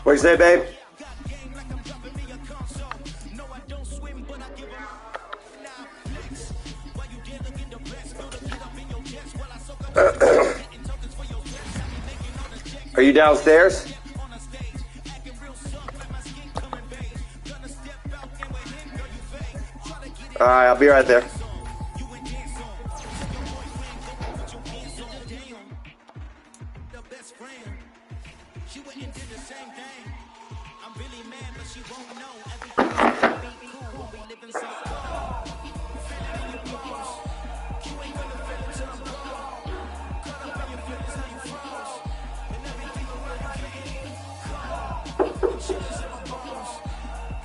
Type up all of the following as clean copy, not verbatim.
What you say, babe? Are you downstairs? All right, I'll be right there.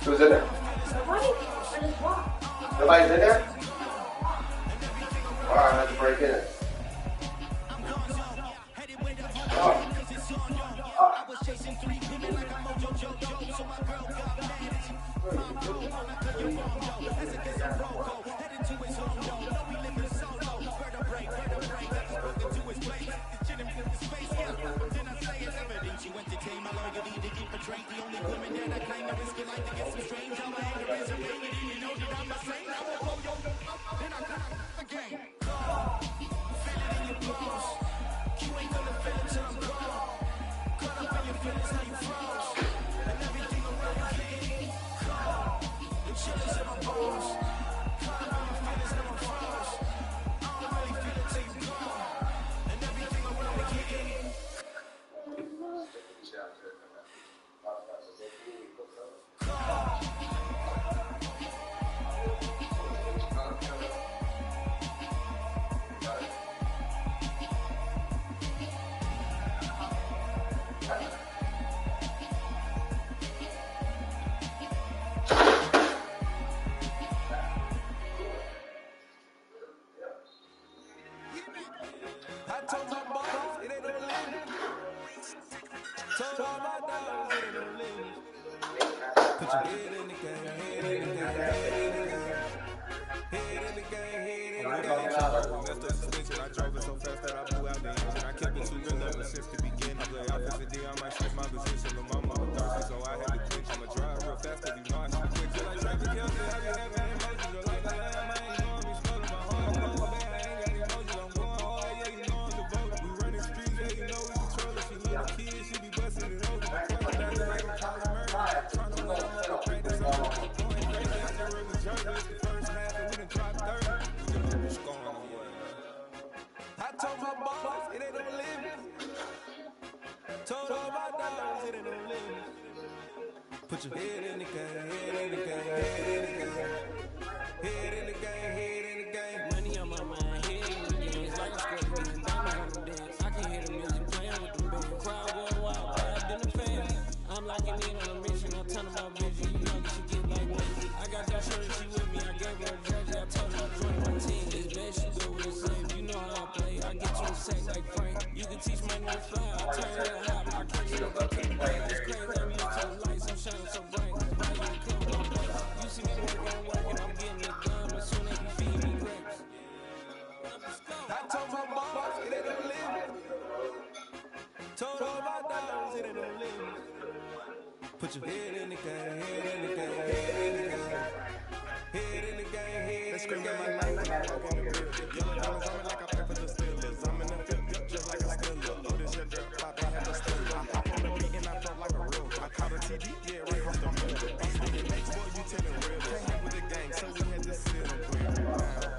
Who's in there? Nobody's in there? All right, let's break in. Put your head in the game, head in the game, head in the game, head in the game, head in the game. Money on my mind, head in the game. It's like I'm scared of diamonds on the dance. I can hear the music playing with the band. Crowd going wild, wild in the fan. I'm locking in on a mission, I'm turning my vision. You know you should get like me. I got that shirt, she with me. I gave her a jersey, I told her to join my team. It's best you go with the same. You know how I play. I get you a sack like Frank. You can teach my new fly. I turn it hot. I can't get up to the bank. It's crazy. I'm used to the lights. I'm shining so bright. You see me working, I'm getting it done. As soon as you feed me grapes. I told my boss, it ain't no limit. Told all my dogs, it ain't no limit. Put your head in the game, head in the game, head in the game. Head in the game, head in the game. My name when I walk on the bridge. Yellow dollars on me like I play for the Steelers. I'm in the field just like a Steeler. Oh, this shit drip, pop, I had the Steeler. I hop on the beat and I flow like a real. I caught a TD, yeah, right off the middle. I'm speaking next, boy, you telling real. Can't hang with the gang, so we had to sit up quick.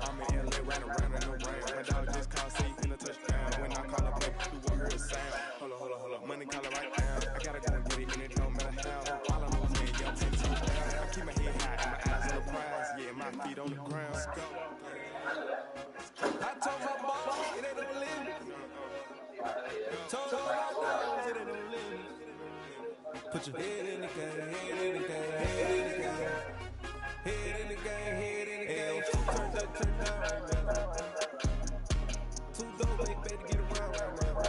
I'm in LA, right around in the rain. My dog just called, say he finna touchdown. When I call up, you won't hear a sound. Hold up, money call it right now. I gotta go and get it, and it don't matter how. All I know is me, young 10 to down. I keep my head high and my eyes on the prize. Yeah, my feet on the ground. I told my boss, it ain't no limit. Told all my dogs, it ain't no limit. Put your head in the game, head in the game, head in the game. Head in the game, head in the game. Turned up, turned down right now. Too dope, baby, to get around right now.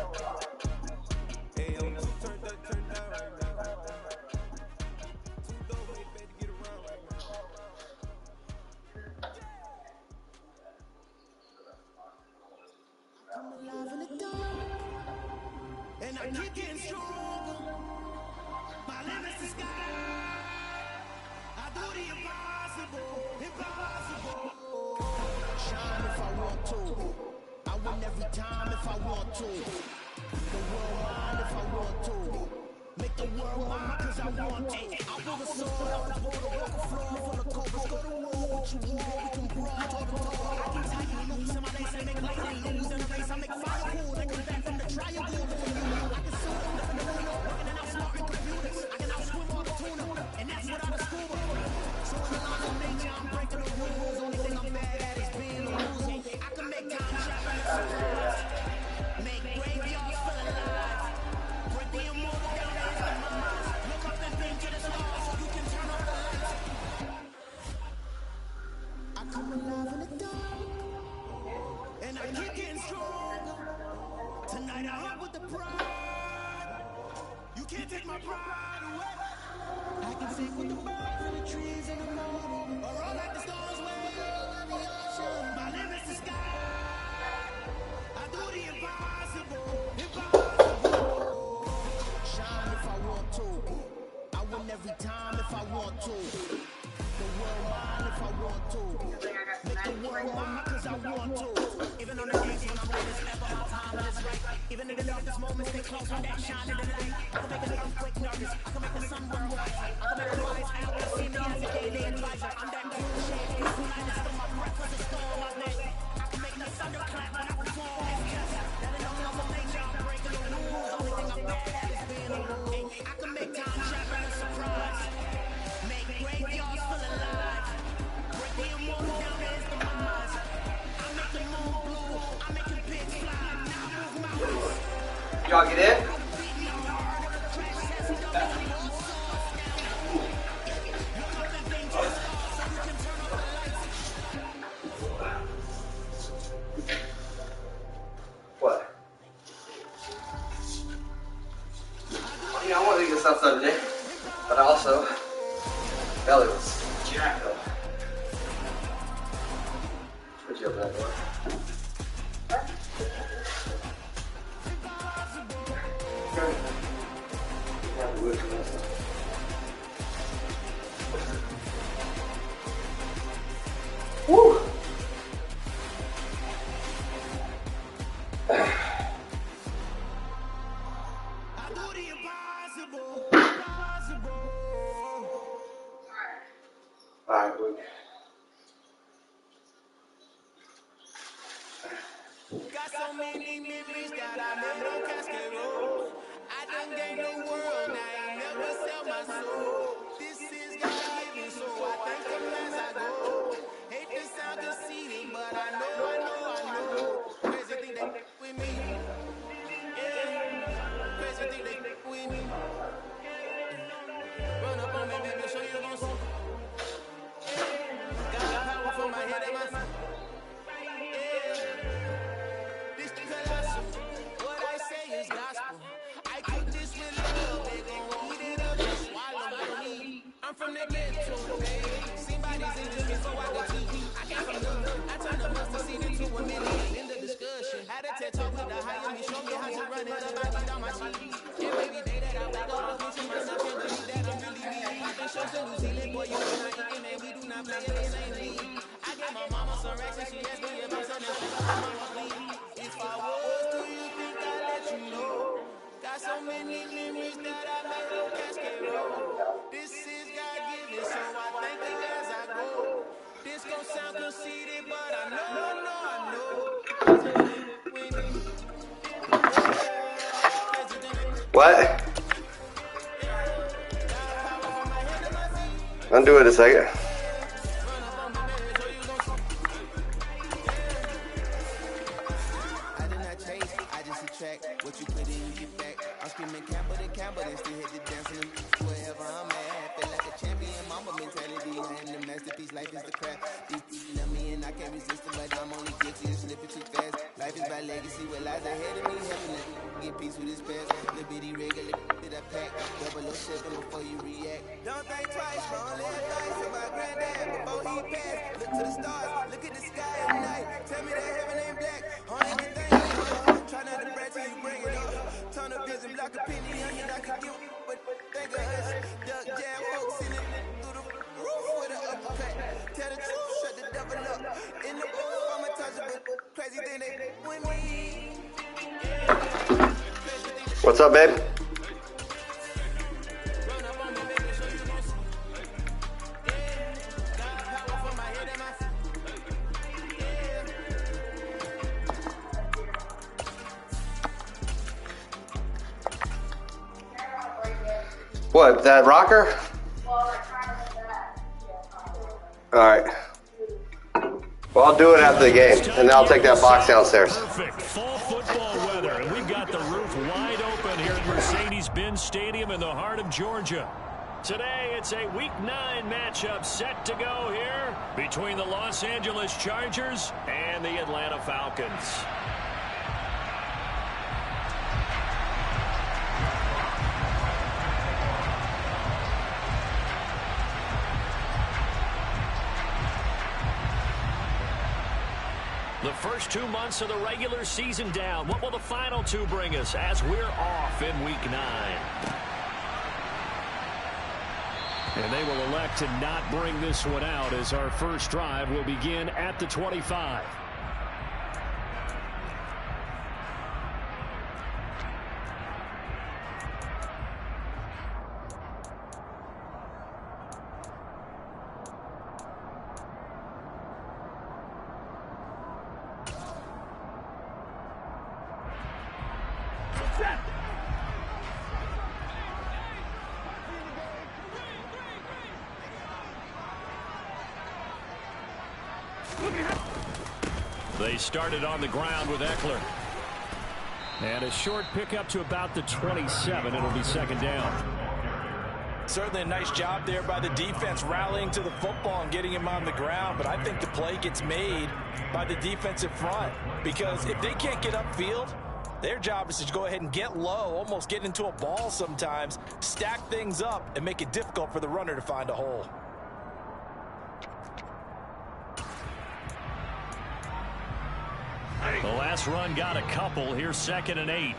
Hey, I'm too turned up, turned down right now. Too dope, baby, to get around right now. I'm alive in the dark, and I keep getting stronger. My limits to sky. I do the impossible, impossible. Shine if I want to. I win every time if I want to. The world mine if I want to. Make the world mine cause I want to. I pull the sword out the border, walk the floor full of cobras. Go to war with you, war, we can brawl, talk to talk. I can tighten loose in my lace and make lightning lose in the face. I make fire cool, they come back from the triangle. I can sue them, live in the New York, working and outsmarting computers. I can outswim all the tuna, and that's without a scuba. So in the line of nature, I'm breaking the rules. Only thing I'm bad at is being a loser. I can make time travel a surprise. Make graveyards full of lies. Break the immortal down to his demise. Look up and think to the stars so you can turn off the lights. I come alive in the dark, and I keep getting stronger. Tonight I hunt with the pride. You can't take my pride away. I can sing with the birds and the trees and the mountains, or all like the stars way over the ocean. My limit's the sky. I do the impossible, impossible. Shine if I want to. I win every time if I want to. The world mine if I want to. Make the world mine cause I want to. Even on the days when I'm right, it's never my time and it's right. Even in the darkest moments, stay close when that shine in the light. I can make an earthquake nervous. I can make the sun burn bright. I can make the wise out and see me as a daily advisor. I'm that cool shade. It's the lightest of my breath was a storm I made. I can make the thunder clap when I perform. It's just that in all of nature, I'm breaking the rules. Only thing I'm bad at is being a rule. I can make time travel a surprise. Make graveyards full of lies. Break the immortal down to his demise. I make the moon blue. I make the pigs fly. Now I move mountains. Y'all get in? What? You know, I wanted to get stuff done today, but also, belly was jacked up. Put you up that door. Woo! I do the impossible, impossible. Alright, Luke. Got so many memories that I made on Cascade Road. I done gained the world, I ain't never sell my soul. This is God-given, so I thank Him as I go. Hate to sound conceited, but I know. Crazy thing they with me. Yeah, crazy thing they with me. Run up on me, baby, show you gon' see. Got power for my head and my feet. This colossal, what I say is gospel. I cook this with love, they gon' eat it up and swallow me. I'm from the ghetto, baby. Seen bodies in just before I got to you. I came from nothing. I turned a mustard seed into a million. In the discussion, had a TED talk with the higher me. Show me how to run it up. I need on my cheek. Every day that I wake up, I picture myself. Can't believe that I'm really me. Popping shows in New Zealand, boy, you and I eating, and we do not play it. This ain't me. I gave my mama some racks and she asked me if I'm something. She got my mama clean. If I was, do you think I'd let you know? Got so many memories that I made on Cascade Road. This is God-given, so I thank Him as I go. This gon' sound conceited, but I know. What? Undo it a second. I did not chase, I just attract what you put in, you get back. I'm screaming Campbell and still hit the dancing wherever I'm at. Feel like a champion, mama mentality. I am the masterpiece, life is the crap. These people love me and I can't resist it, but I'm only guilty of slipping too fast. Life is by legacy, what lies ahead of me. Helping it get peace with his past. Little bitty regular that I pack. 007 before you react. Don't think twice, my only advice to my granddad before he passed. Look to the stars, look at the sky at night. Tell me that heaven ain't black. Only good thing try not to brag till you bring it up. Tunnel vision, block a penny on you, I could give but think of us. What's up, babe? What, that rocker? All right. Well, I'll do it after the game, and then I'll take that box downstairs. Perfect. Fall football weather, and we've got the roof wide open here at Mercedes-Benz Stadium in the heart of Georgia. Today, it's a Week 9 matchup set to go here between the Los Angeles Chargers and the Atlanta Falcons. The first 2 months of the regular season down. What will the final 2 bring us as we're off in Week 9? And they will elect to not bring this one out as our first drive will begin at the 25. They started on the ground with Eckler. And a short pickup to about the 27. It'll be second down. Certainly a nice job there by the defense rallying to the football and getting him on the ground. But I think the play gets made by the defensive front. Because if they can't get upfield, their job is to go ahead and get low, almost get into a ball sometimes, stack things up, and make it difficult for the runner to find a hole. The last run got a couple. Here's 2nd and 8.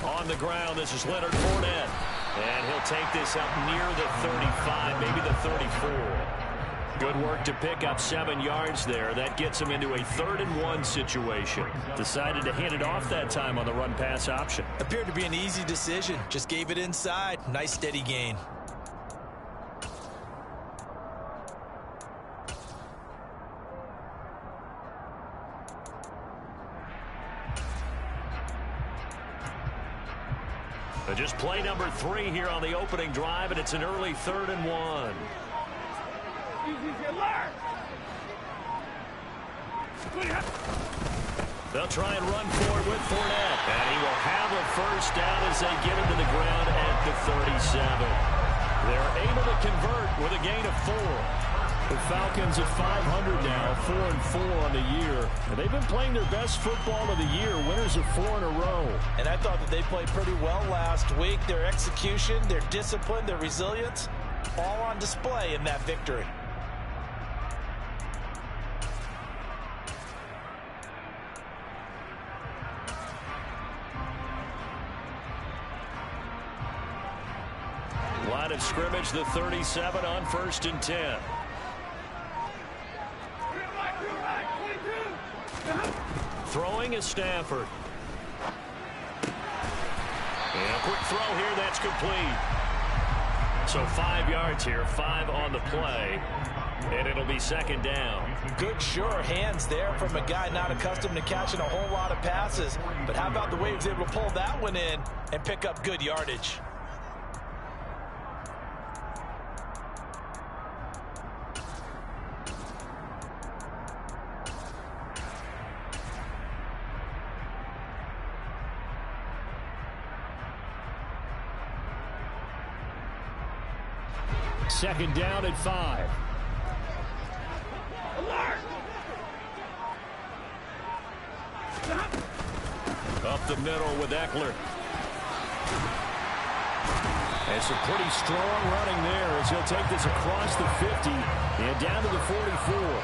On the ground, this is Leonard Fournette. And he'll take this up near the 35, maybe the 34. Good work to pick up 7 yards there. That gets him into a 3rd and 1 situation. Decided to hand it off that time on the run-pass option. Appeared to be an easy decision. Just gave it inside. Nice steady gain. Just play number 3 here on the opening drive, and it's an early 3rd and 1. They'll try and run forward with Fournette, and he will have a first down as they get him to the ground at the 37. They're able to convert with a gain of 4. The Falcons at 500 now, 4-4 on the year. And they've been playing their best football of the year, winners of 4 in a row. And I thought that they played pretty well last week. Their execution, their discipline, their resilience, all on display in that victory. Line of scrimmage, the 37 on 1st and 10. Throwing is Stafford. And a quick throw here, that's complete. So 5 yards here, 5 on the play. And it'll be 2nd down. Good, sure hands there from a guy not accustomed to catching a whole lot of passes. But how about the way he was able to pull that one in and pick up good yardage? Second down at 5. Up the middle with Eckler. And some pretty strong running there as he'll take this across the 50 and down to the 44.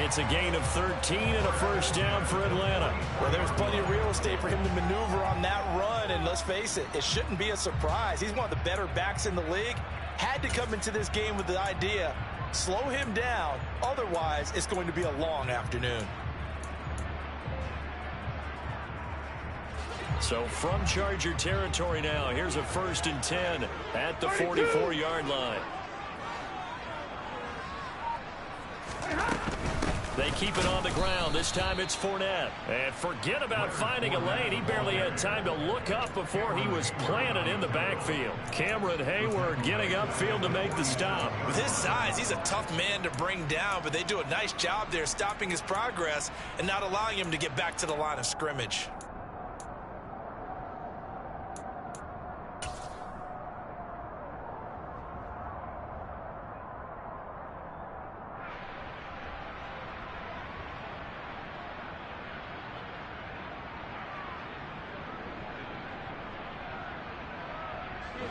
It's a gain of 13 and a first down for Atlanta. Well, there's plenty of real estate for him to maneuver on that run, and let's face it, it shouldn't be a surprise. He's one of the better backs in the league. Had to come into this game with the idea Slow him down. Otherwise, it's going to be a long afternoon. So from Charger territory now, here's a 1st and 10 at the 44-yard line. They keep it on the ground. This time it's Fournette. And forget about finding a lane. He barely had time to look up before he was planted in the backfield. Cameron Hayward getting upfield to make the stop. With his size, he's a tough man to bring down, but they do a nice job there stopping his progress and not allowing him to get back to the line of scrimmage.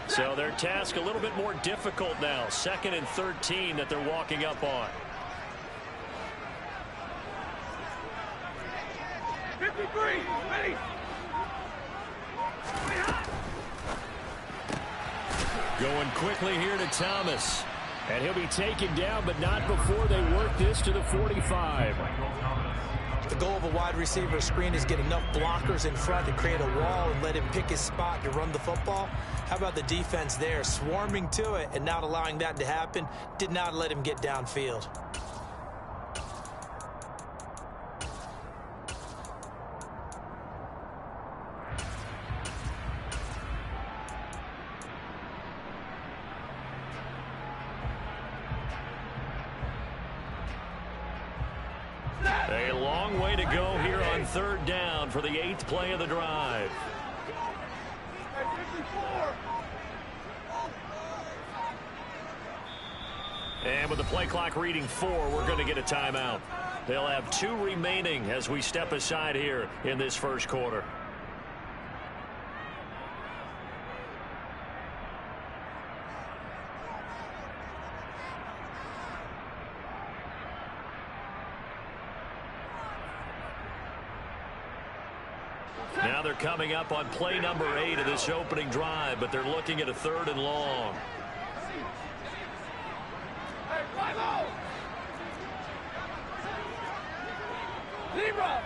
So their task a little bit more difficult now. 2nd and 13 that they're walking up on. 53, ready. Going quickly here to Thomas. And he'll be taken down, but not before they work this to the 45. The goal of a wide receiver screen is get enough blockers in front to create a wall and let him pick his spot to run the football. How about the defense there, swarming to it and not allowing that to happen? Did not let him get downfield. A long way to go here on 3rd down for the 8th play of the drive. And with the play clock reading 4, we're going to get a timeout. They'll have 2 remaining as we step aside here in this 1st quarter. Now they're coming up on play number 8 of this opening drive, but they're looking at a 3rd and long. Libra.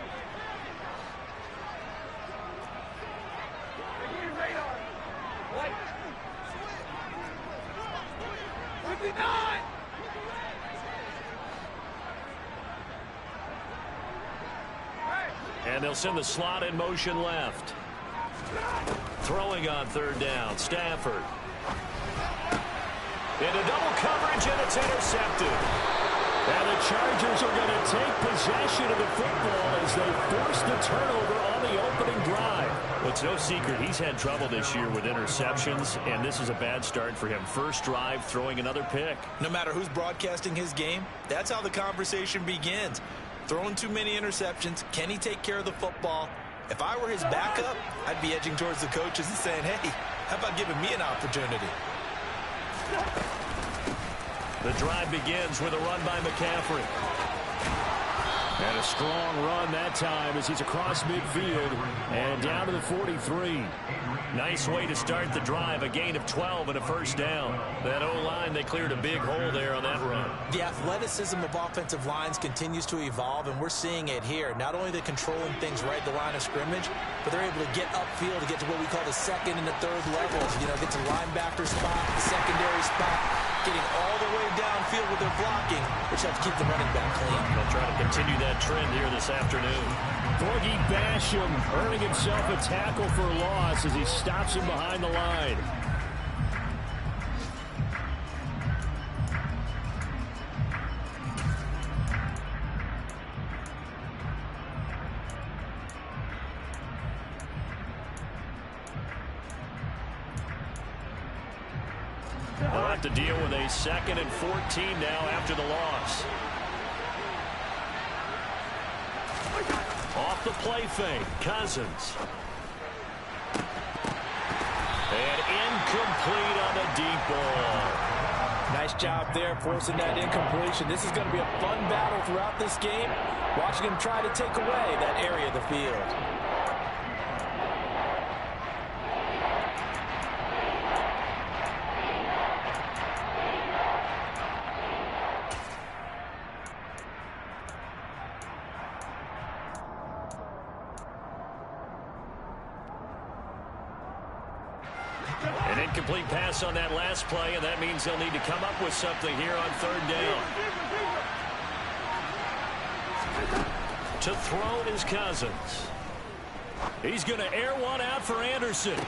What? 59. And they'll send the slot in motion left. Throwing on 3rd down, Stafford. Into double coverage, and it's intercepted. And the Chargers are going to take possession of the football as they force the turnover on the opening drive. Well, it's no secret he's had trouble this year with interceptions, and this is a bad start for him. 1st drive, throwing another pick. No matter who's broadcasting his game, that's how the conversation begins. Throwing too many interceptions. Can he take care of the football? If I were his backup, I'd be edging towards the coaches and saying, hey, how about giving me an opportunity? The drive begins with a run by McCaffrey. And a strong run that time as he's across midfield and down to the 43. Nice way to start the drive, a gain of 12 and a 1st down. That O-line, they cleared a big hole there on that run. The athleticism of offensive lines continues to evolve, and we're seeing it here. Not only they're controlling things right at the line of scrimmage, but they're able to get upfield to get to what we call the 2nd and the 3rd levels. You know, get to linebacker spot, the secondary spot, getting all the way downfield with their blocking, which helps keep the running back clean. They'll try to continue that trend here this afternoon. Borgie Basham earning himself a tackle for a loss as he stops him behind the line. They'll have to deal with a 2nd and 14 now after the loss. Off the play fake, Cousins. And incomplete on the deep ball. Nice job there forcing that incompletion. This is going to be a fun battle throughout this game. Watching him try to take away that area of the field. Incomplete pass on that last play, and that means they'll need to come up with something here on third down. To throw is Cousins. He's going to air one out for Anderson.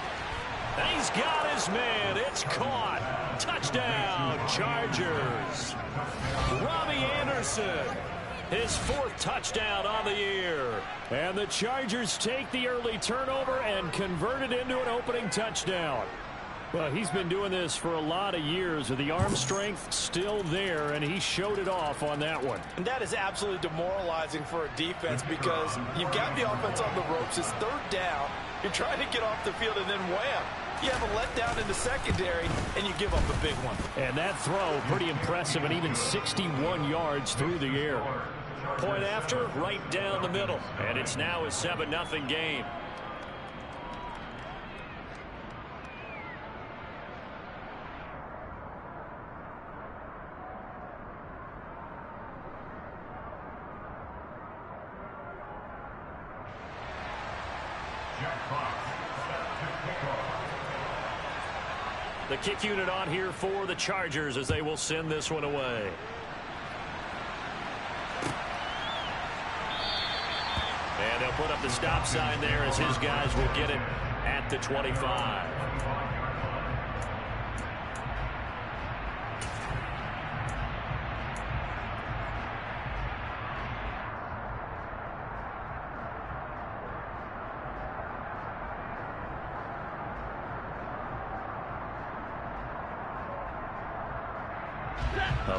And he's got his man. It's caught. Touchdown, Chargers. Robbie Anderson, his 4th touchdown on the year. And the Chargers take the early turnover and convert it into an opening touchdown. Well, he's been doing this for a lot of years with the arm strength still there, and he showed it off on that one. And that is absolutely demoralizing for a defense because you've got the offense on the ropes. It's third down. You're trying to get off the field, and then wham, you have a letdown in the secondary, and you give up a big one. And that throw, pretty impressive, and even 61 yards through the air. Point after, right down the middle. And it's now a 7-0 game. The kick unit on here for the Chargers as they will send this one away. And they'll put up the stop sign there as his guys will get it at the 25.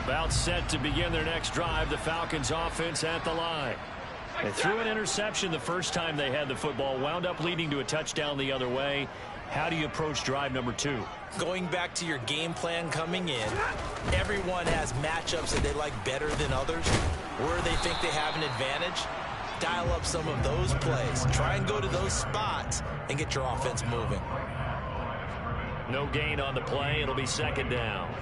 About set to begin their next drive, the Falcons offense at the line. They threw an interception the first time they had the football, wound up leading to a touchdown the other way. How do you approach drive number 2? Going back to your game plan coming in, everyone has matchups that they like better than others. Where they think they have an advantage, dial up some of those plays. Try and go to those spots and get your offense moving. No gain on the play. It'll be second down.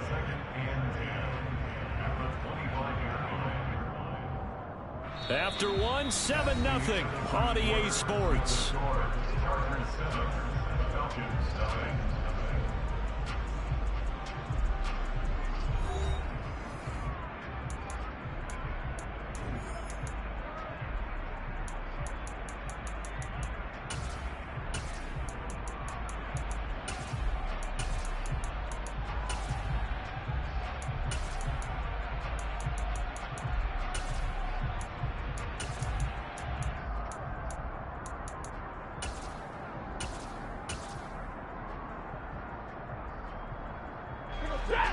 After one, 7-0 on EA Sports.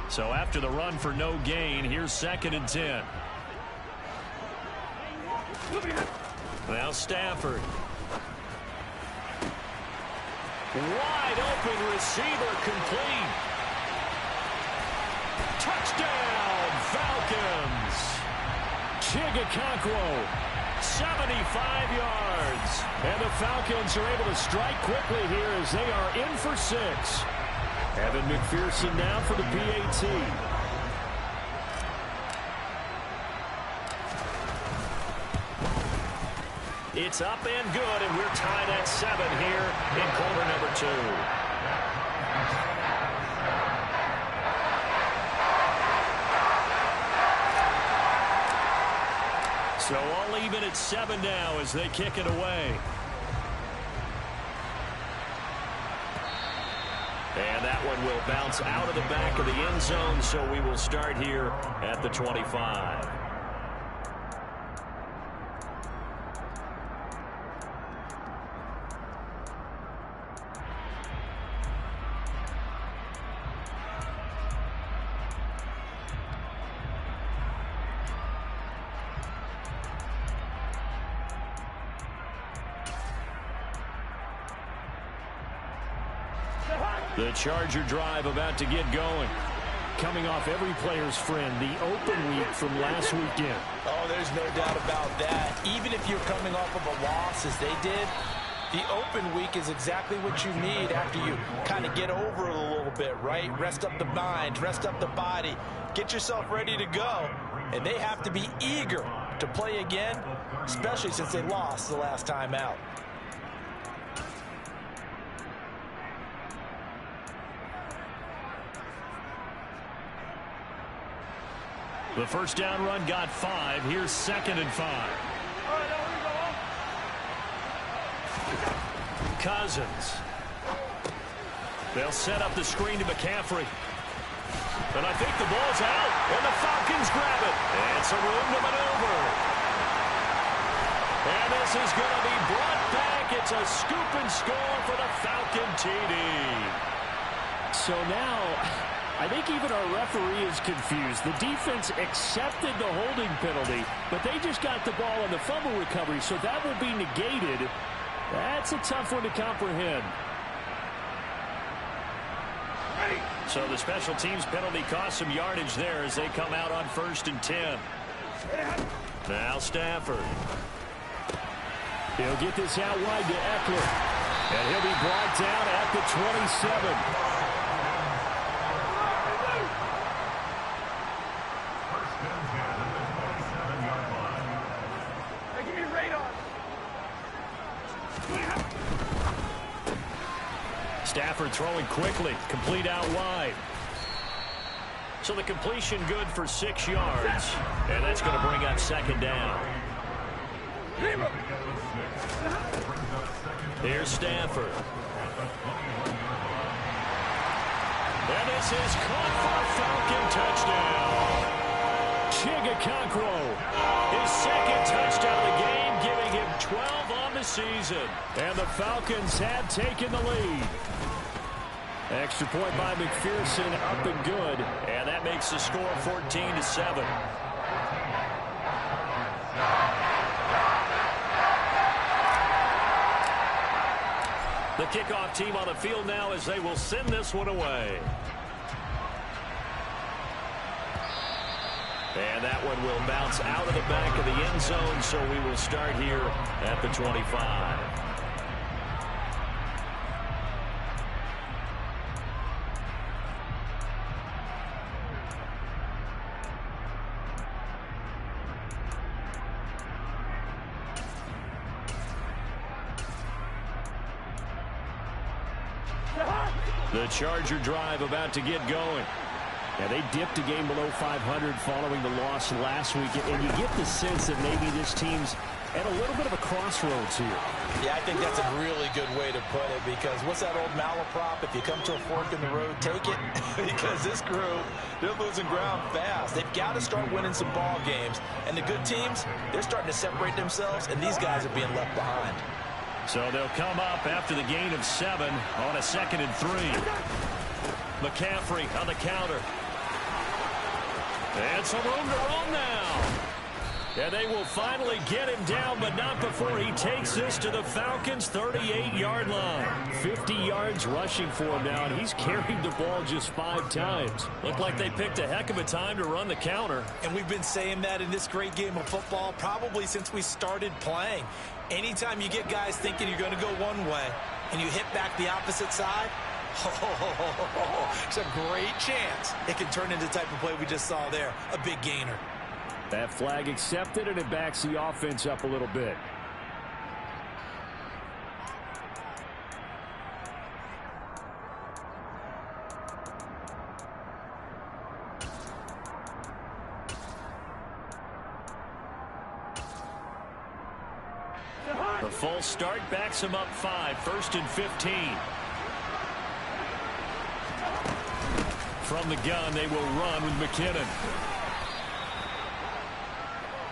So after the run for no gain, here's 2nd and 10. Now Stafford. Wide open receiver complete. Touchdown Falcons. Chigakonkwo, 75 yards. And the Falcons are able to strike quickly here as they are in for 6. Evan McPherson now for the PAT. It's up and good, and we're tied at 7 here in quarter number 2. So all even at 7 now as they kick it away. And that one will bounce out of the back of the end zone, so we will start here at the 25. The Charger drive about to get going. Coming off every player's friend, the open week from last weekend. Oh, there's no doubt about that. Even if you're coming off of a loss as they did, the open week is exactly what you need after you kind of get over it a little bit, right? Rest up the mind, rest up the body, get yourself ready to go. And they have to be eager to play again, especially since they lost the last time out. The first down run got 5. Here's 2nd and 5. Cousins. They'll set up the screen to McCaffrey. And I think the ball's out, and the Falcons grab it. And some room to maneuver. And this is going to be brought back. It's a scoop and score for the Falcon TD. So now, I think even our referee is confused. The defense accepted the holding penalty, but they just got the ball on the fumble recovery, so that will be negated. That's a tough one to comprehend. So the special teams penalty cost some yardage there as they come out on 1st and 10. Now Stafford. He'll get this out wide to Eckler. And he'll be brought down at the 27. Stafford throwing quickly, complete out wide. So the completion good for 6 yards. And that's going to bring up 2nd down. Here's Stafford. And this is caught for a Falcon touchdown. Chigakonkwo. His 2nd touchdown of the game, giving him 12 on the season. And the Falcons have taken the lead. Extra point by McPherson, up and good. And that makes the score 14-7. The kickoff team on the field now as they will send this one away. And that one will bounce out of the back of the end zone, so we will start here at the 25. The Charger drive about to get going. Yeah, they dipped a game below 500 following the loss last week, and you get the sense that maybe this team's at a little bit of a crossroads here. Yeah, I think that's a really good way to put it, because what's that old malaprop? If you come to a fork in the road, take it. Because this crew, they're losing ground fast. They've got to start winning some ball games. And the good teams, they're starting to separate themselves, and these guys are being left behind. So they'll come up after the gain of 7 on a 2nd and 3. McCaffrey on the counter. And some room to run now. And they will finally get him down, but not before he takes this to the Falcons' 38-yard line. 50 yards rushing for him now, and he's carried the ball just 5 times. Looked like they picked a heck of a time to run the counter. And we've been saying that in this great game of football probably since we started playing. Anytime you get guys thinking you're going to go one way and you hit back the opposite side, it's a great chance it can turn into the type of play we just saw there, a big gainer. That flag accepted, and it backs the offense up a little bit. The full start backs him up 5, 1st and 15. From the gun, they will run with McKinnon.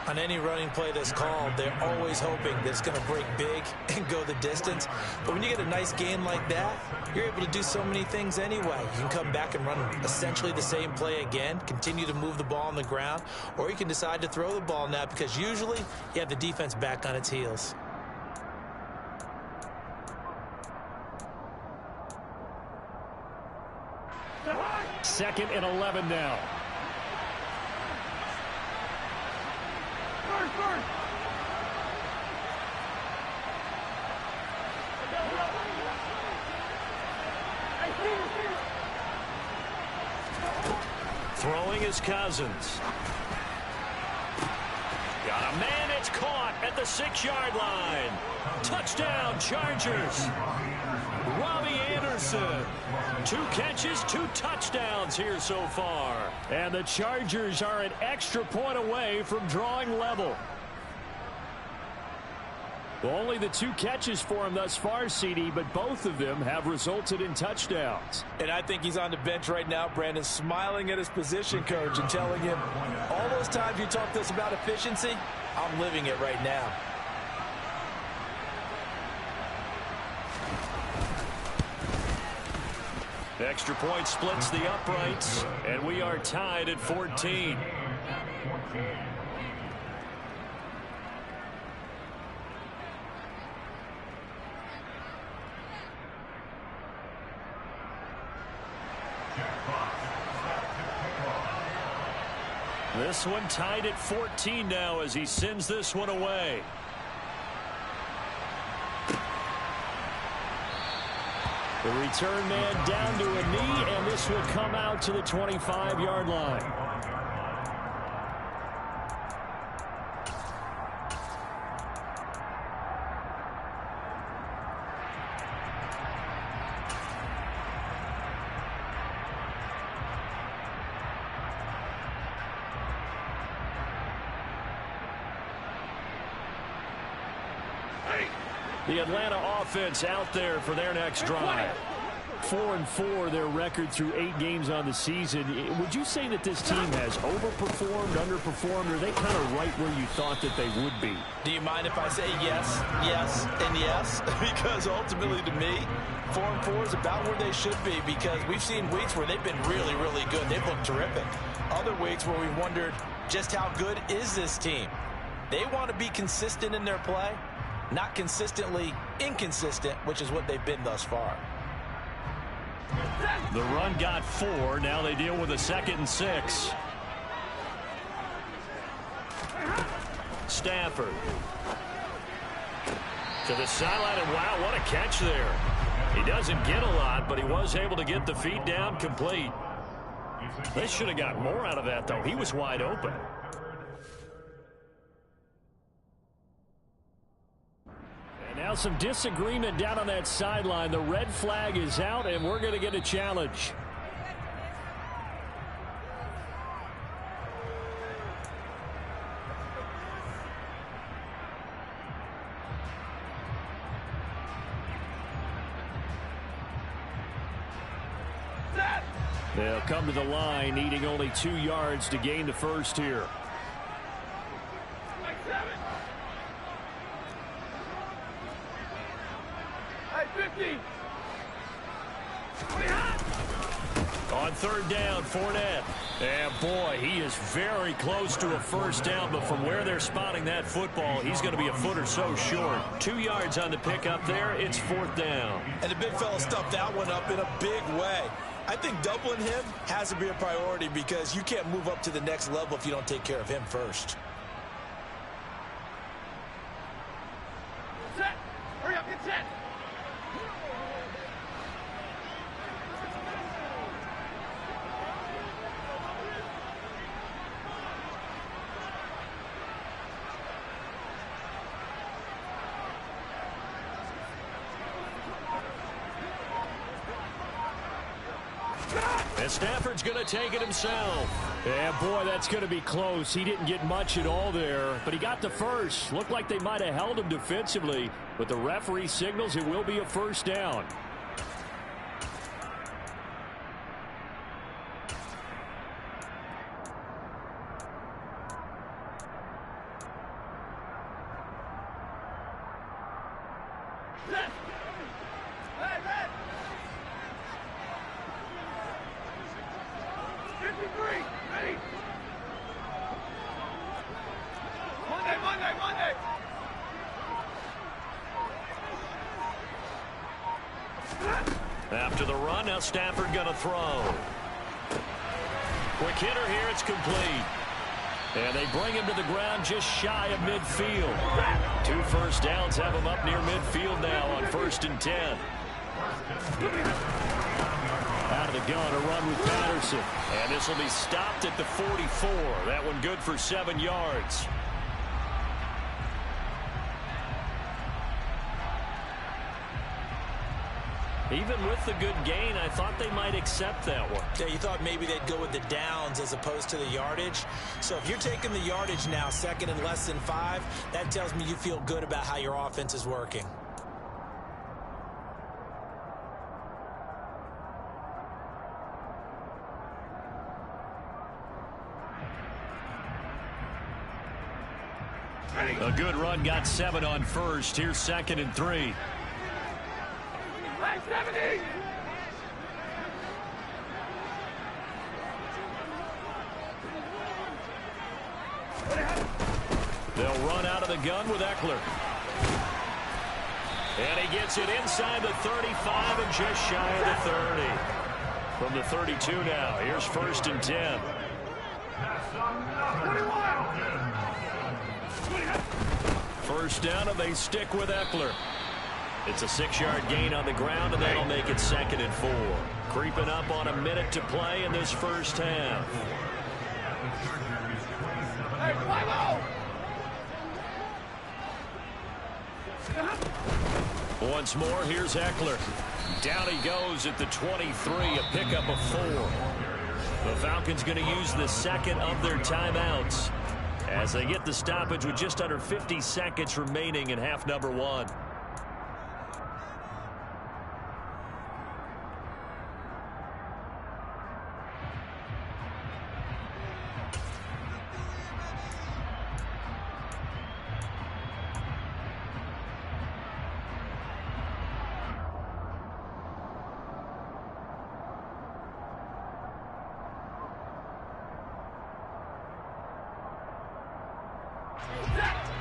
On any running play that's called, they're always hoping that it's going to break big and go the distance. But when you get a nice gain like that, you're able to do so many things anyway. You can come back and run essentially the same play again, continue to move the ball on the ground, or you can decide to throw the ball now, because usually you have the defense back on its heels. Second and 11 now. Throwing is Cousins. Got a man, it's caught at the 6-yard line. Touchdown, Chargers. Robbie Anderson. 2 catches, 2 touchdowns here so far. And the Chargers are an extra point away from drawing level. Only the 2 catches for him thus far, CD, but both of them have resulted in touchdowns. And I think he's on the bench right now, Brandon, smiling at his position coach and telling him, all those times you talked to us about efficiency, I'm living it right now. Extra point splits the uprights, and we are tied at 14. This one tied at 14 now as he sends this one away. The return man down to a knee, and this will come out to the 25-yard line. The Atlanta offense out there for their next drive. 4-4 their record through 8 games on the season. Would you say that this team has overperformed, underperformed, or are they kind of right where you thought that they would be? Do you mind if I say yes, yes, and yes? Because ultimately to me, 4-4 is about where they should be, because we've seen weeks where they've been really, really good. They've looked terrific. Other weeks where we've wondered just how good is this team. They want to be consistent in their play, not consistently inconsistent, which is what they've been thus far. The run got 4. Now they deal with a 2nd and 6. Stafford to the sideline, and wow, what a catch there. He doesn't get a lot, but he was able to get the feet down complete. They should have got more out of that, though. He was wide open. Now some disagreement down on that sideline. The red flag is out, and we're going to get a challenge. They'll come to the line, needing only 2 yards to gain the first here. On 3rd down, Fournette. And boy, he is very close to a first down, but from where they're spotting that football, he's going to be a foot or so short. 2 yards on the pickup there. It's 4th down. And the big fella stuffed that one up in a big way. I think doubling him has to be a priority, because you can't move up to the next level if you don't take care of him first. Set! Hurry up, get set! And Stafford's going to take it himself. Yeah, boy, that's going to be close. He didn't get much at all there, but he got the first. Looked like they might have held him defensively, but the referee signals it will be a first down. After the run, now Stafford going to throw. Quick hitter here, it's complete. And they bring him to the ground just shy of midfield. 2 first downs have him up near midfield now on 1st and 10. Out of the gun, a run with Patterson. And this will be stopped at the 44. That one good for 7 yards. Even with the good gain, I thought they might accept that one. Yeah, you thought maybe they'd go with the downs as opposed to the yardage. So if you're taking the yardage now, second and less than 5, that tells me you feel good about how your offense is working. A good run got 7 on first. Here's 2nd and 3. They'll run out of the gun with Eckler. And he gets it inside the 35 and just shy of the 30. From the 32 now. Here's 1st and 10. First down, and they stick with Eckler. It's a 6-yard gain on the ground, and that'll make it 2nd and 4. Creeping up on a minute to play in this first half. Once more, here's Eckler. Down he goes at the 23, a pickup of 4. The Falcons going to use the second of their timeouts as they get the stoppage with just under 50 seconds remaining in half number 1.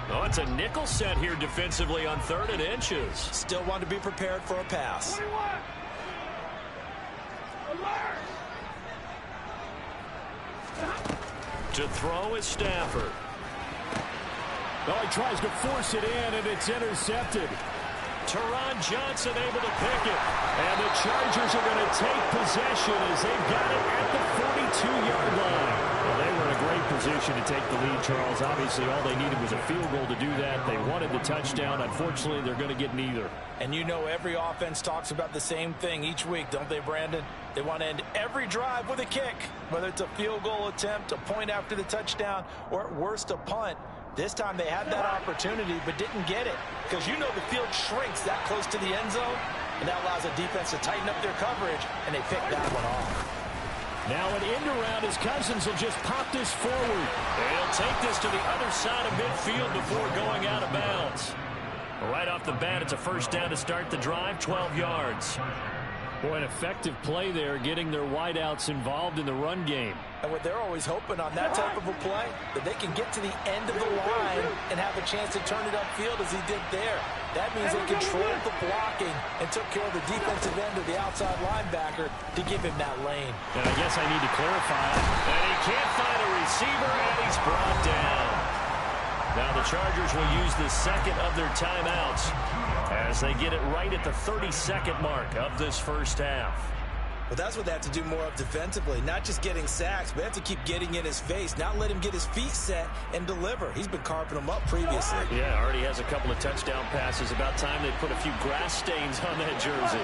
Oh, it's a nickel set here defensively on 3rd and inches. Still want to be prepared for a pass. To throw is Stafford. Oh, he tries to force it in, and it's intercepted. Teron Johnson able to pick it. And the Chargers are going to take possession as they've got it at the 42-yard line. Well, they were in a great position to take the lead, Charles. Obviously, all they needed was a field goal to do that. They wanted the touchdown. Unfortunately, they're going to get neither. And you know every offense talks about the same thing each week, don't they, Brandon? They want to end every drive with a kick, whether it's a field goal attempt, a point after the touchdown, or at worst a punt. This time they had that opportunity but didn't get it because you know the field shrinks that close to the end zone, and that allows the defense to tighten up their coverage, and they picked that one off. Now an end around as Cousins will just pop this forward. He'll take this to the other side of midfield before going out of bounds. Right off the bat, it's a first down to start the drive, 12 yards. Boy, an effective play there, getting their wideouts involved in the run game. And what they're always hoping on that type of a play, that they can get to the end of the line and have a chance to turn it upfield as he did there. That means they controlled the blocking and took care of the defensive end of the outside linebacker to give him that lane. And I guess I need to clarify. And he can't find a receiver, and he's brought down. Now the Chargers will use the second of their timeouts as they get it right at the 32nd mark of this first half. Well, that's what they have to do more of defensively, not just getting sacks, but they have to keep getting in his face, not let him get his feet set and deliver. He's been carving them up previously. Yeah, already has a couple of touchdown passes. About time they put a few grass stains on that jersey.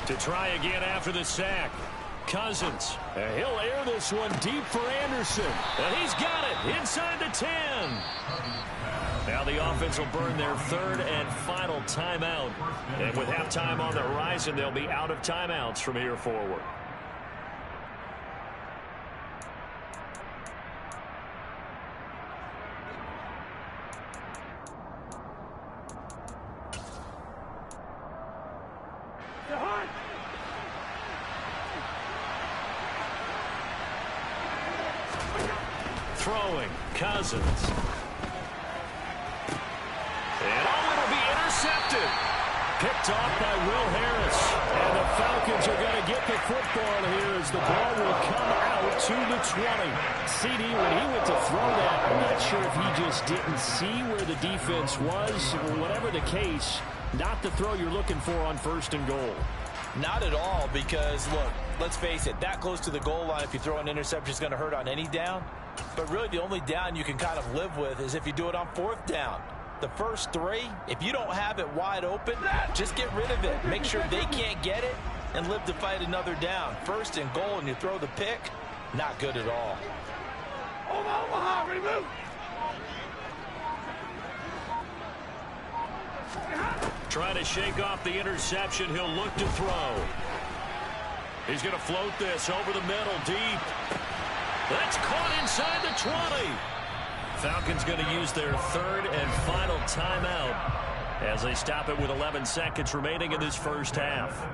To try again after the sack. Cousins. He'll air this one deep for Anderson. And he's got it inside the 10. Now the offense will burn their third and final timeout. And with halftime on the horizon, they'll be out of timeouts from here forward. Throwing, Cousins. And it'll be intercepted. Picked off by Will Harris. And the Falcons are going to get the football here as the ball will come out to the 20. CD, when he went to throw that, I'm not sure if he just didn't see where the defense was. Whatever the case, not the throw you're looking for on 1st and goal. Not at all, because, look, let's face it, that close to the goal line, if you throw an interception, is going to hurt on any down. But really, the only down you can kind of live with is if you do it on 4th down. The first 3, if you don't have it wide open, just get rid of it. Make sure they can't get it and live to fight another down. 1st and goal, and you throw the pick, not good at all. Trying to shake off the interception. He'll look to throw. He's going to float this over the middle, deep. That's caught inside the 20. Falcons going to use their 3rd and final timeout as they stop it with 11 seconds remaining in this first half.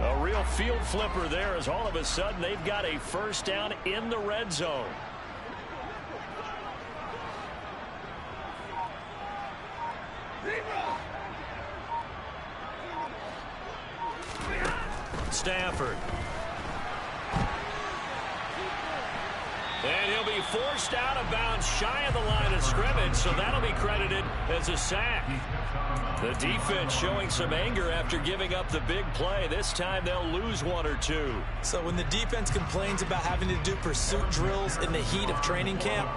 A real field flipper there as all of a sudden they've got a first down in the red zone. Stafford. And he'll be forced out of bounds shy of the line of scrimmage, so that'll be credited as a sack. The defense showing some anger after giving up the big play. This time they'll lose 1 or 2. So when the defense complains about having to do pursuit drills in the heat of training camp,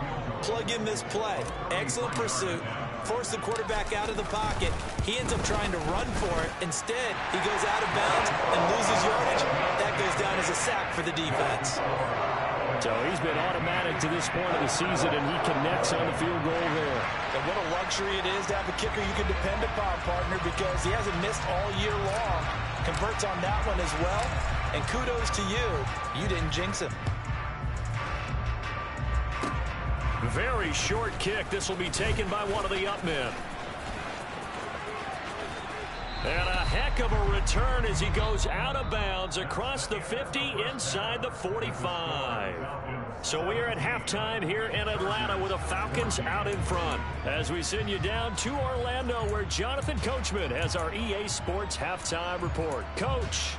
plug in this play. Excellent pursuit. Force the quarterback out of the pocket. He ends up trying to run for it. Instead, he goes out of bounds and loses yardage. That goes down as a sack for the defense. So he's been automatic to this point of the season, and he connects on the field goal there. And what a luxury it is to have a kicker you can depend upon, partner, because he hasn't missed all year long. Converts on that one as well. And kudos to you. You didn't jinx him. Very short kick. This will be taken by one of the up men. And a heck of a return as he goes out of bounds across the 50 inside the 45. So we are at halftime here in Atlanta with the Falcons out in front. As we send you down to Orlando where Jonathan Coachman has our EA Sports halftime report. Coach.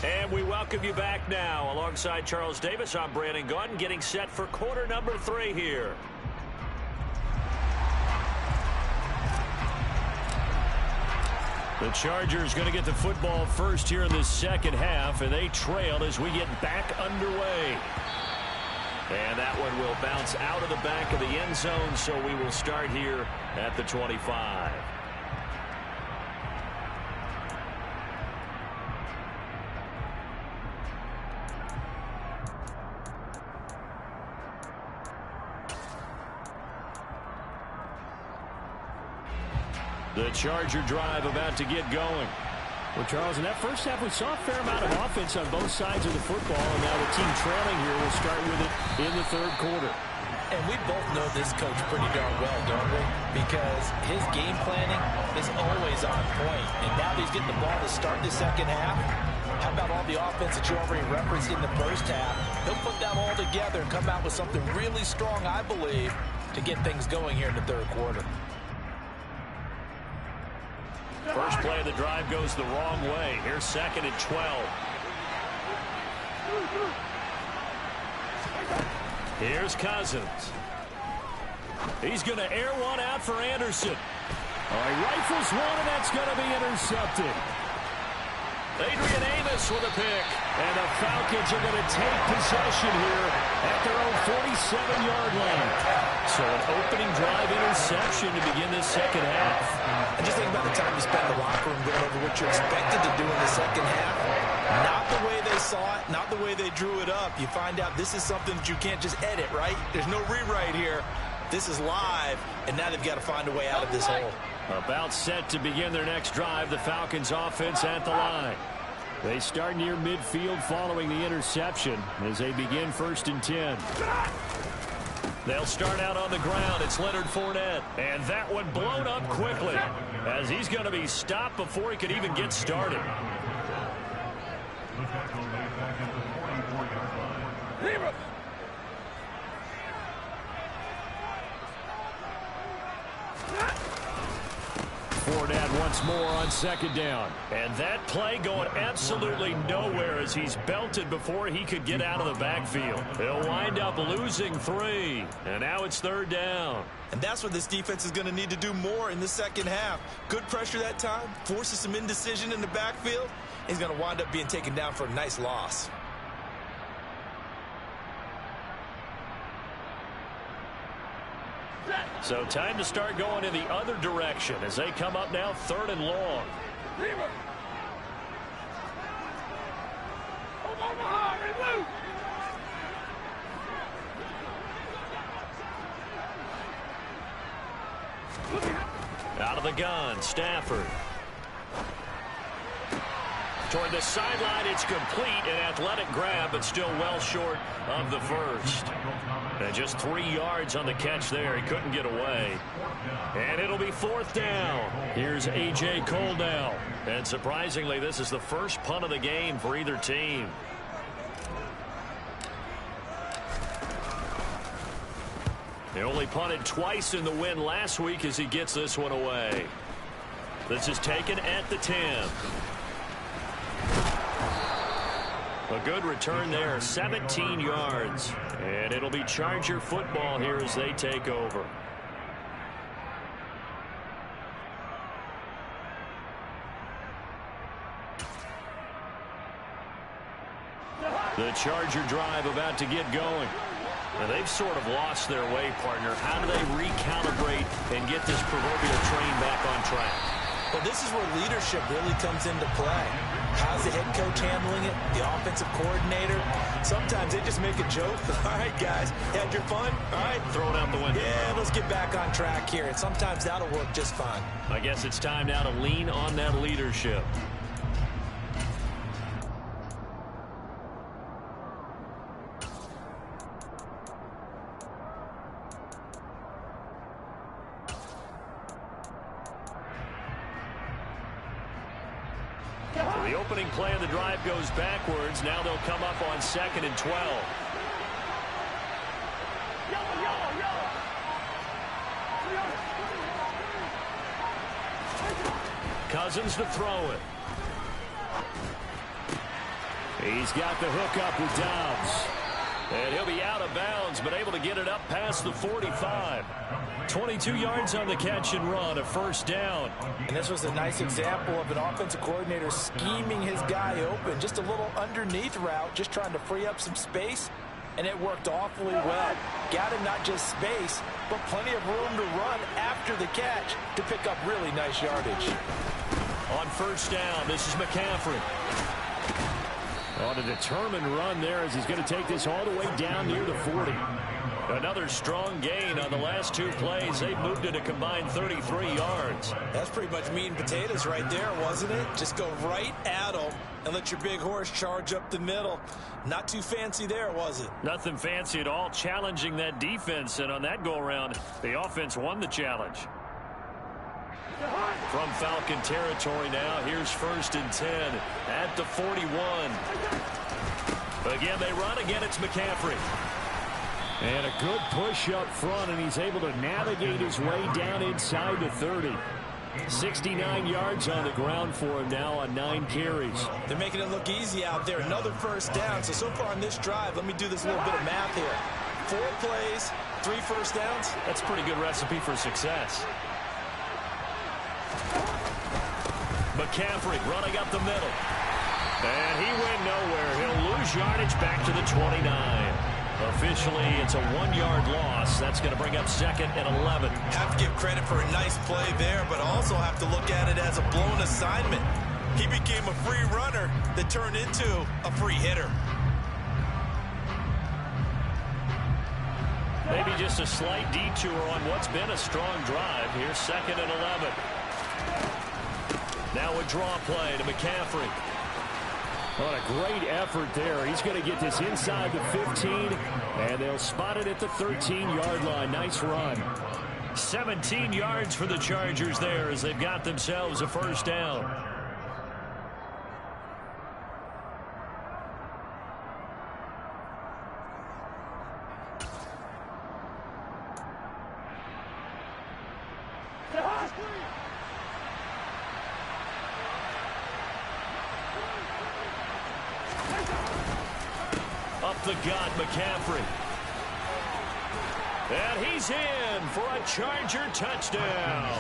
And we welcome you back now. Alongside Charles Davis, I'm Brandon Gaudin, getting set for quarter number 3 here. The Chargers going to get the football first here in this second half, and they trail as we get back underway. And that one will bounce out of the back of the end zone, so we will start here at the 25. The Charger drive about to get going. Well, Charles, in that first half, we saw a fair amount of offense on both sides of the football, and now the team trailing here will start with it in the third quarter. And we both know this coach pretty darn well, don't we? Because his game planning is always on point. And now that he's getting the ball to start the second half, how about all the offense that you already referenced in the first half? He'll put that all together and come out with something really strong, I believe, to get things going here in the third quarter. First play of the drive goes the wrong way. Here's 2nd and 12. Here's Cousins. He's going to air one out for Anderson. He rifles one, and that's going to be intercepted. Adrian Amos with a pick. And the Falcons are going to take possession here at their own 47-yard line. So an opening drive interception to begin this second half. And just think about the time you spend in the locker room going over what you're expected to do in the second half. Not the way they saw it, not the way they drew it up. You find out this is something that you can't just edit, right? There's no rewrite here. This is live, and now they've got to find a way out of this hole. About set to begin their next drive, the Falcons offense at the line. They start near midfield following the interception as they begin 1st and 10. They'll start out on the ground. It's Leonard Fournette. And that one blown up quickly as he's going to be stopped before he could even get started. Fournette once more on 2nd down. And that play going absolutely nowhere as he's belted before he could get out of the backfield. They'll wind up losing 3. And now it's 3rd down. And that's what this defense is going to need to do more in the second half. Good pressure that time, forces some indecision in the backfield. He's going to wind up being taken down for a nice loss. So time to start going in the other direction as they come up now 3rd and long. Out of the gun, Stafford. Toward the sideline, it's complete. An athletic grab, but still well short of the first. And just 3 yards on the catch there. He couldn't get away. And it'll be 4th down. Here's A.J. Cole now. And surprisingly, this is the first punt of the game for either team. They only punted twice in the win last week as he gets this one away. This is taken at the 10. A good return there, 17 yards. And it'll be Charger football here as they take over. The Charger drive about to get going. Now they've sort of lost their way, partner. How do they recalibrate and get this proverbial train back on track? Well, this is where leadership really comes into play. How's the head coach handling it? The offensive coordinator? Sometimes they just make a joke. All right, guys, had your fun? All right. Throw it out the window. Yeah, let's get back on track here. And sometimes that'll work just fine. I guess it's time now to lean on that leadership. The opening play of the drive goes backwards. Now they'll come up on 2nd and 12. Cousins to throw it. He's got the hook up with Dobbs. And he'll be out of bounds, but able to get it up past the 45. 22 yards on the catch and run, a 1st down. And this was a nice example of an offensive coordinator scheming his guy open. Just a little underneath route, just trying to free up some space. And it worked awfully well. Got him not just space, but plenty of room to run after the catch to pick up really nice yardage. On 1st down, this is McCaffrey. On a determined run there as he's going to take this all the way down near the 40. Another strong gain on the last 2 plays. They've moved it a combined 33 yards. That's pretty much meat and potatoes right there, wasn't it? Just go right at them and let your big horse charge up the middle. Not too fancy there, was it? Nothing fancy at all, challenging that defense. And on that go-around, the offense won the challenge. From Falcon territory now, here's 1st and 10 at the 41. Again, they run. Again, it's McCaffrey. And a good push up front, and he's able to navigate his way down inside the 30. 69 yards on the ground for him now on 9 carries. They're making it look easy out there. Another 1st down. So far on this drive, let me do this little bit of math here. 4 plays, 3 1st downs. That's a pretty good recipe for success. McCaffrey running up the middle. And he went nowhere. He'll lose yardage back to the 29. Officially, it's a 1-yard loss. That's going to bring up 2nd and 11. Have to give credit for a nice play there, but also have to look at it as a blown assignment. He became a free runner that turned into a free hitter. Maybe just just a slight detour on what's been a strong drive. Here's 2nd and 11. Now a draw play to McCaffrey. What a great effort there. He's going to get this inside the 15, and they'll spot it at the 13-yard line. Nice run. 17 yards for the Chargers there as they've got themselves a first down. Up the gut, McCaffrey. And he's in for a Charger touchdown.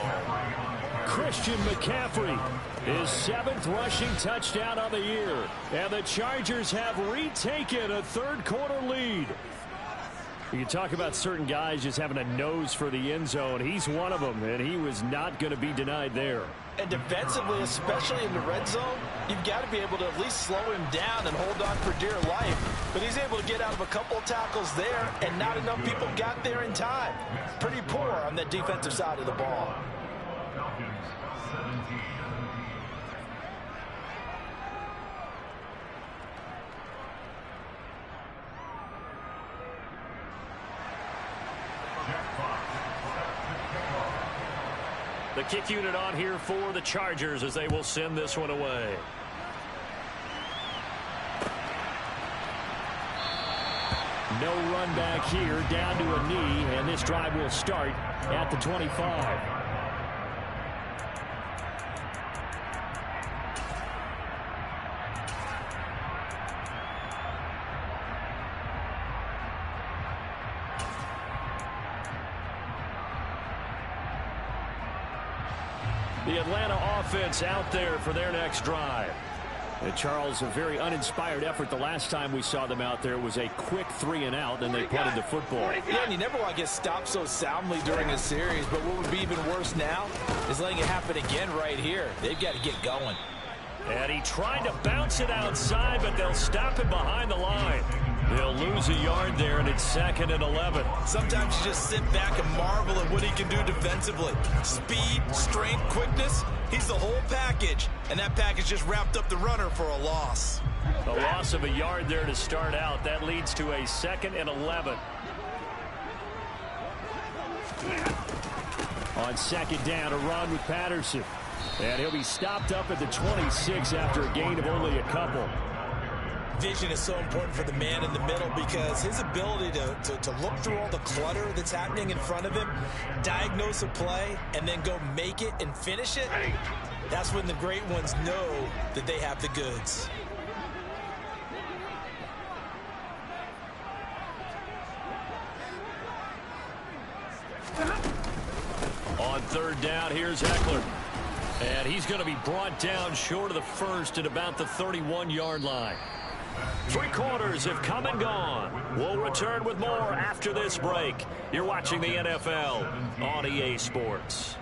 Christian McCaffrey, his 7th rushing touchdown of the year. And the Chargers have retaken a third-quarter lead. You can talk about certain guys just having a nose for the end zone. He's one of them, and he was not going to be denied there. And defensively, especially in the red zone, you've got to be able to at least slow him down and hold on for dear life. But he's able to get out of a couple of tackles there, and not enough people got there in time. Pretty poor on that defensive side of the ball. The kick unit on here for the Chargers as they will send this one away. No run back here, down to a knee, and this drive will start at the 25. The Atlanta offense out there for their next drive. And Charles, a very uninspired effort the last time we saw them out there. It was a quick 3-and-out, and they punted the football. Yeah, and you never want to get stopped so soundly during a series, but what would be even worse now is letting it happen again right here. They've got to get going. And he tried to bounce it outside, but they'll stop him behind the line. They'll lose a yard there, and it's 2nd and 11. Sometimes you just sit back and marvel at what he can do defensively. Speed, strength, quickness, he's the whole package. And that package just wrapped up the runner for a loss. A loss of a yard there to start out. That leads to a 2nd and 11. On 2nd down, a run with Patterson. And he'll be stopped up at the 26 after a gain of only a couple. Vision is so important for the man in the middle because his ability to look through all the clutter that's happening in front of him, diagnose a play, and then go make it and finish it, that's when the great ones know that they have the goods. On 3rd down, here's Eckler. And he's going to be brought down short of the first at about the 31-yard line. 3 quarters have come and gone. We'll return with more after this break. You're watching the NFL on EA Sports.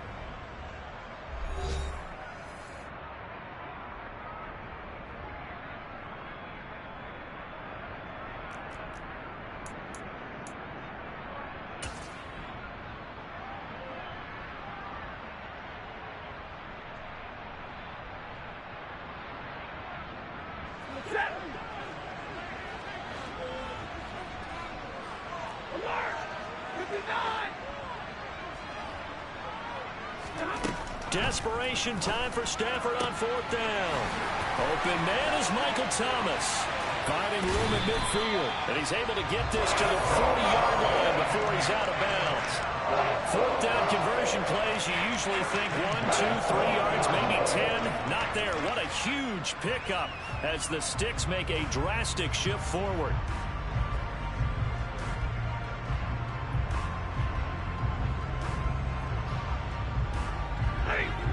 Desperation time for Stafford on 4th down. Open man is Michael Thomas. Finding room in midfield. And he's able to get this to the 40-yard line before he's out of bounds. 4th down conversion plays, you usually think 1, 2, 3 yards, maybe 10. Not there. What a huge pickup as the Sticks make a drastic shift forward.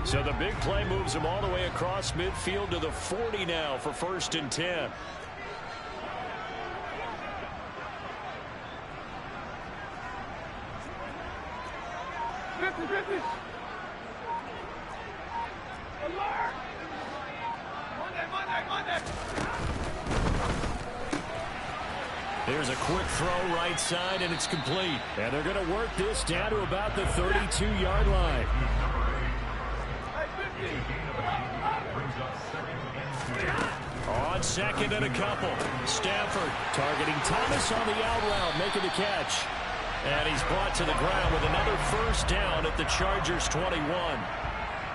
So the big play moves him all the way across midfield to the 40 now for 1st and 10. There's a quick throw right side, and it's complete. And they're going to work this down to about the 32-yard line. On second and a couple. Stafford targeting Thomas on the out route, making the catch. And he's brought to the ground with another first down at the Chargers' 21.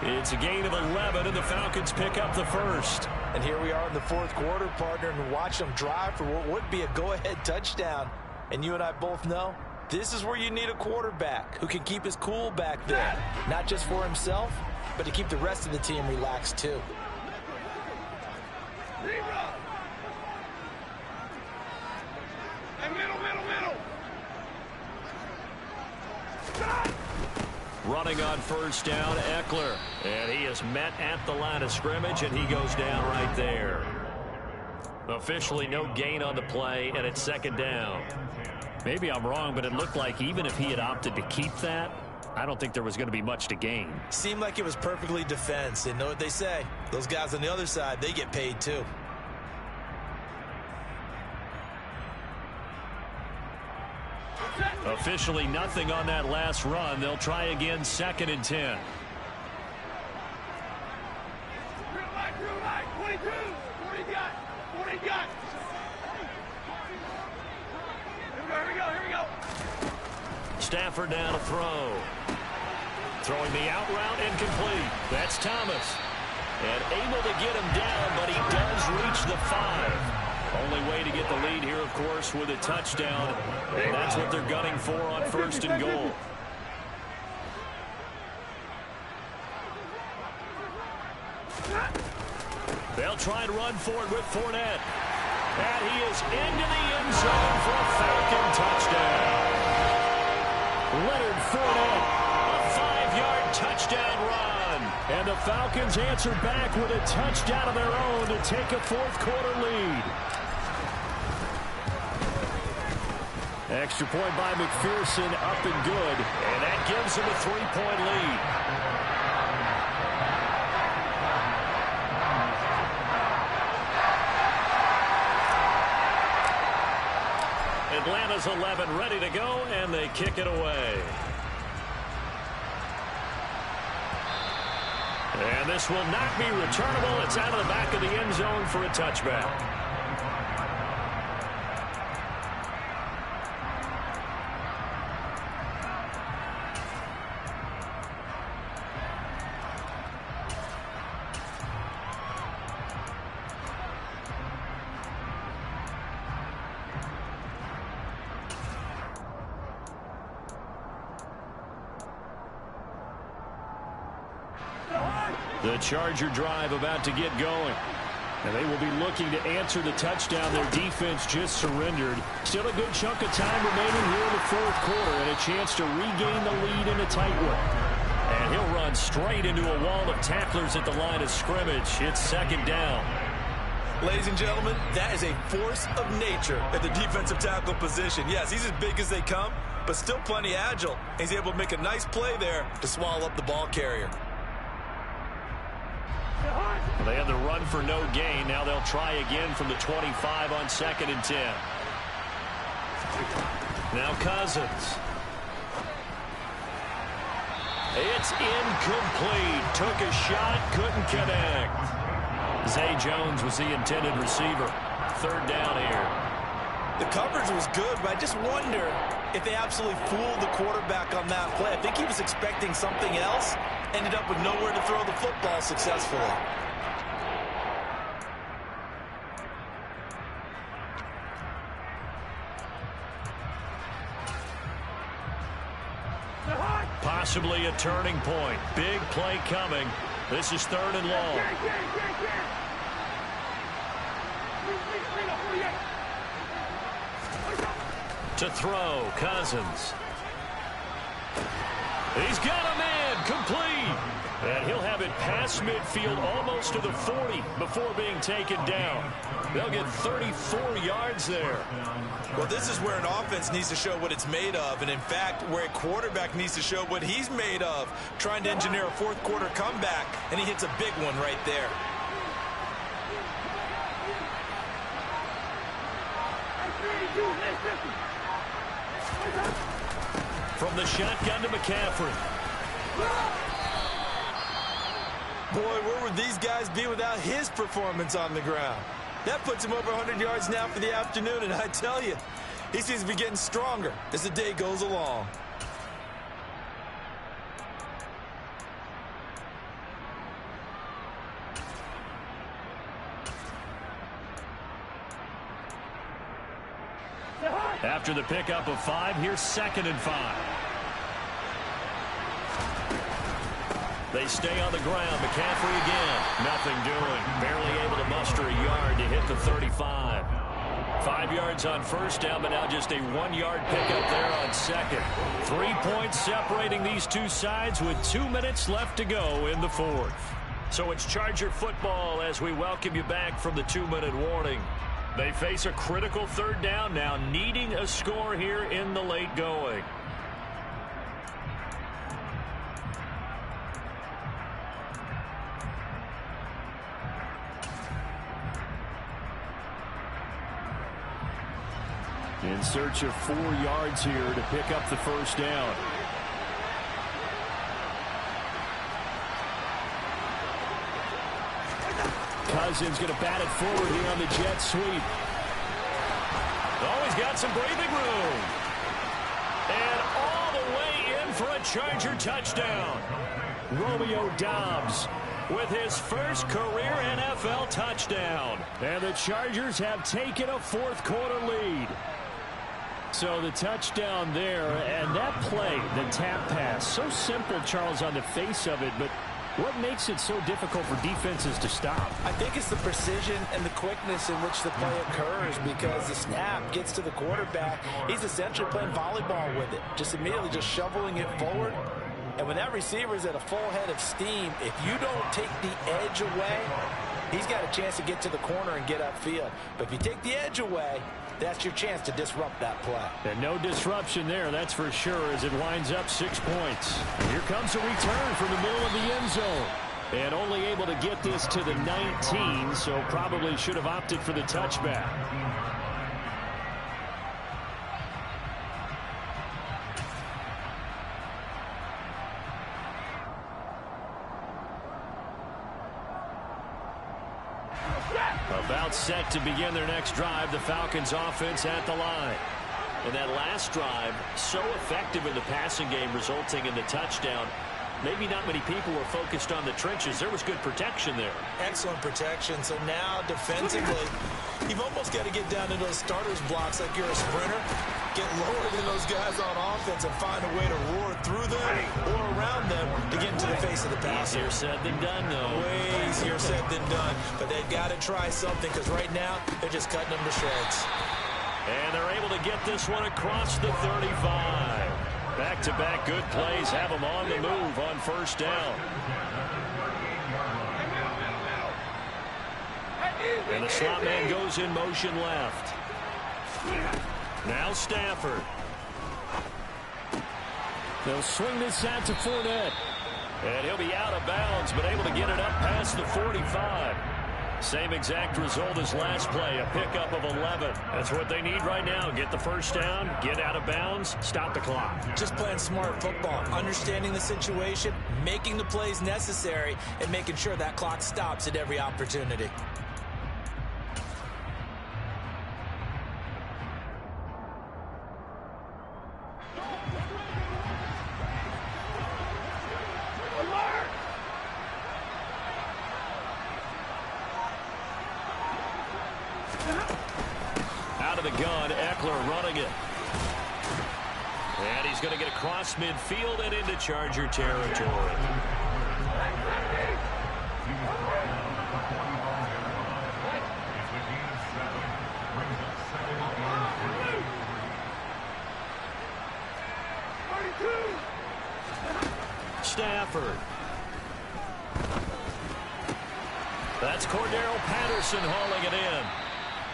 It's a gain of 11, and the Falcons pick up the first. And here we are in the fourth quarter, partner, and watch them drive for what would be a go-ahead touchdown. And you and I both know this is where you need a quarterback who can keep his cool back there. Not just for himself, but to keep the rest of the team relaxed too. Running on first down, Eckler. And he is met at the line of scrimmage, and he goes down right there. Officially no gain on the play, and it's second down. Maybe I'm wrong, but it looked like even if he had opted to keep that, I don't think there was going to be much to gain. Seemed like it was perfectly defense. And know what they say? Those guys on the other side, they get paid too. Officially nothing on that last run. They'll try again, second and 10. Real light, 22. What do you got? What do you got? Here we go. Stafford down to throw. Throwing the out route, incomplete. That's Thomas. And able to get him down, but he does reach the 5. Only way to get the lead here, of course, with a touchdown. And that's what they're gunning for on first and goal. They'll try and run for it with Fournette. And he is into the end zone for a Falcon touchdown. Leonard Fournette. A 5-yard touchdown run. And the Falcons answer back with a touchdown of their own to take a fourth-quarter lead. Extra point by McPherson, up and good. And that gives them a 3-point lead. Atlanta's 11 ready to go, and they kick it away. And this will not be returnable. It's out of the back of the end zone for a touchback. The Charger drive about to get going. And they will be looking to answer the touchdown their defense just surrendered. Still a good chunk of time remaining here in the fourth quarter and a chance to regain the lead in a tight one. And he'll run straight into a wall of tacklers at the line of scrimmage. It's second down. Ladies and gentlemen, that is a force of nature at the defensive tackle position. Yes, he's as big as they come, but still plenty agile. He's able to make a nice play there to swallow up the ball carrier. They had the run for no gain. Now they'll try again from the 25 on second and 10. Now Cousins. It's incomplete. Took a shot, couldn't connect. Zay Jones was the intended receiver. Third down here. The coverage was good, but I just wonder if they absolutely fooled the quarterback on that play. I think he was expecting something else. Ended up with nowhere to throw the football successfully. Possibly a turning point. Big play coming. This is third and long. To throw, Cousins. He's got him in, complete. And he'll have it past midfield almost to the 40 before being taken down. They'll get 34 yards there. Well, this is where an offense needs to show what it's made of. And, in fact, where a quarterback needs to show what he's made of, trying to engineer a fourth-quarter comeback, and he hits a big one right there. From the shotgun to McCaffrey. Boy, where would these guys be without his performance on the ground? That puts him over 100 yards now for the afternoon, and I tell you, he seems to be getting stronger as the day goes along. After the pickup of 5, here's 2nd and 5. They stay on the ground. McCaffrey again. Nothing doing. Barely able to muster a yard to hit the 35. 5 yards on first down, but now just a 1-yard pickup there on 2nd. 3 points separating these two sides with 2 minutes left to go in the 4th. So it's Charger football as we welcome you back from the 2-minute warning. They face a critical 3rd down now, needing a score here in the late going. In search of 4 yards here to pick up the first down. Cousins going to bat it forward here on the jet sweep. Oh, he's got some breathing room. And all the way in for a Charger touchdown. Romeo Doubs with his first career NFL touchdown. And the Chargers have taken a 4th quarter lead. So the touchdown there, and that play, the tap pass, so simple, Charles, on the face of it, but what makes it so difficult for defenses to stop? I think it's the precision and the quickness in which the play occurs, because the snap gets to the quarterback. He's essentially playing volleyball with it, just immediately just shoveling it forward. And when that receiver's at a full head of steam, if you don't take the edge away, he's got a chance to get to the corner and get upfield. But if you take the edge away, that's your chance to disrupt that play. And no disruption there, that's for sure, as it winds up 6 points. And here comes a return from the middle of the end zone. And only able to get this to the 19, so probably should have opted for the touchback. About set to begin their next drive, the Falcons offense at the line. And that last drive, so effective in the passing game, resulting in the touchdown. Maybe not many people were focused on the trenches. There was good protection there. Excellent protection. So now defensively, you've almost got to get down into those starters blocks like you're a sprinter. Get lower than those guys on offense and find a way to roar through them or around them to get into the face of the passer. Easier said than done, though. Way easier said than done. But they've got to try something, because right now they're just cutting them to shreds. And they're able to get this one across the 35. Back-to-back good plays have them on the move on first down. And the slot man goes in motion left. Now Stafford. They'll swing this out to Fournette. And he'll be out of bounds, but able to get it up past the 45. Same exact result as last play, a pickup of 11. That's what they need right now. Get the first down, get out of bounds, stop the clock. Just playing smart football, understanding the situation, making the plays necessary, and making sure that clock stops at every opportunity. Out of the gun, Eckler running it. And he's going to get across midfield and into Charger territory. Stafford. That's Cordero Patterson hauling it in.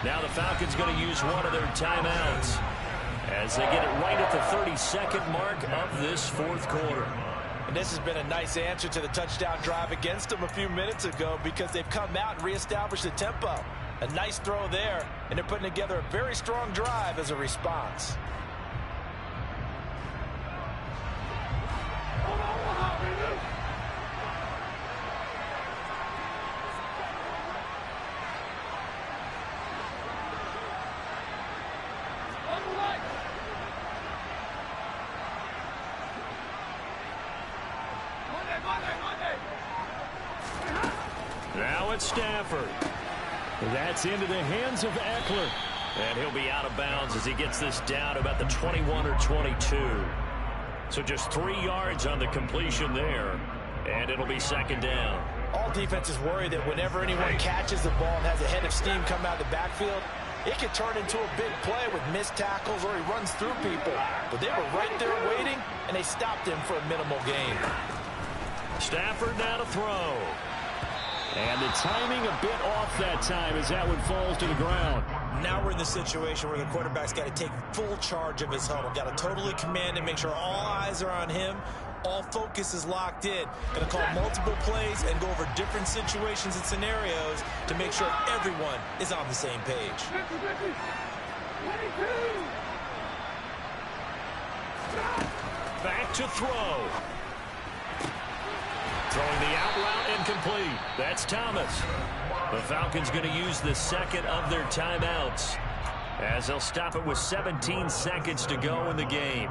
Now the Falcons going to use one of their timeouts as they get it right at the 32nd mark of this fourth quarter. And this has been a nice answer to the touchdown drive against them a few minutes ago, because they've come out and reestablished the tempo. A nice throw there, and they're putting together a very strong drive as a response. Now it's Stafford. That's into the hands of Eckler. And he'll be out of bounds as he gets this down about the 21 or 22. So just 3 yards on the completion there. And it'll be second down. All defenses worry that whenever anyone catches the ball and has a head of steam come out of the backfield, it can turn into a big play with missed tackles or he runs through people. But they were right there waiting, and they stopped him for a minimal gain. Stafford now to throw. And the timing a bit off that time as that one falls to the ground. Now we're in the situation where the quarterback's got to take full charge of his huddle. Got to totally command and make sure all eyes are on him. All focus is locked in. Going to call multiple plays and go over different situations and scenarios to make sure everyone is on the same page. Back to throw. Throwing the out route incomplete. That's Thomas. The Falcons going to use the second of their timeouts as they'll stop it with 17 seconds to go in the game.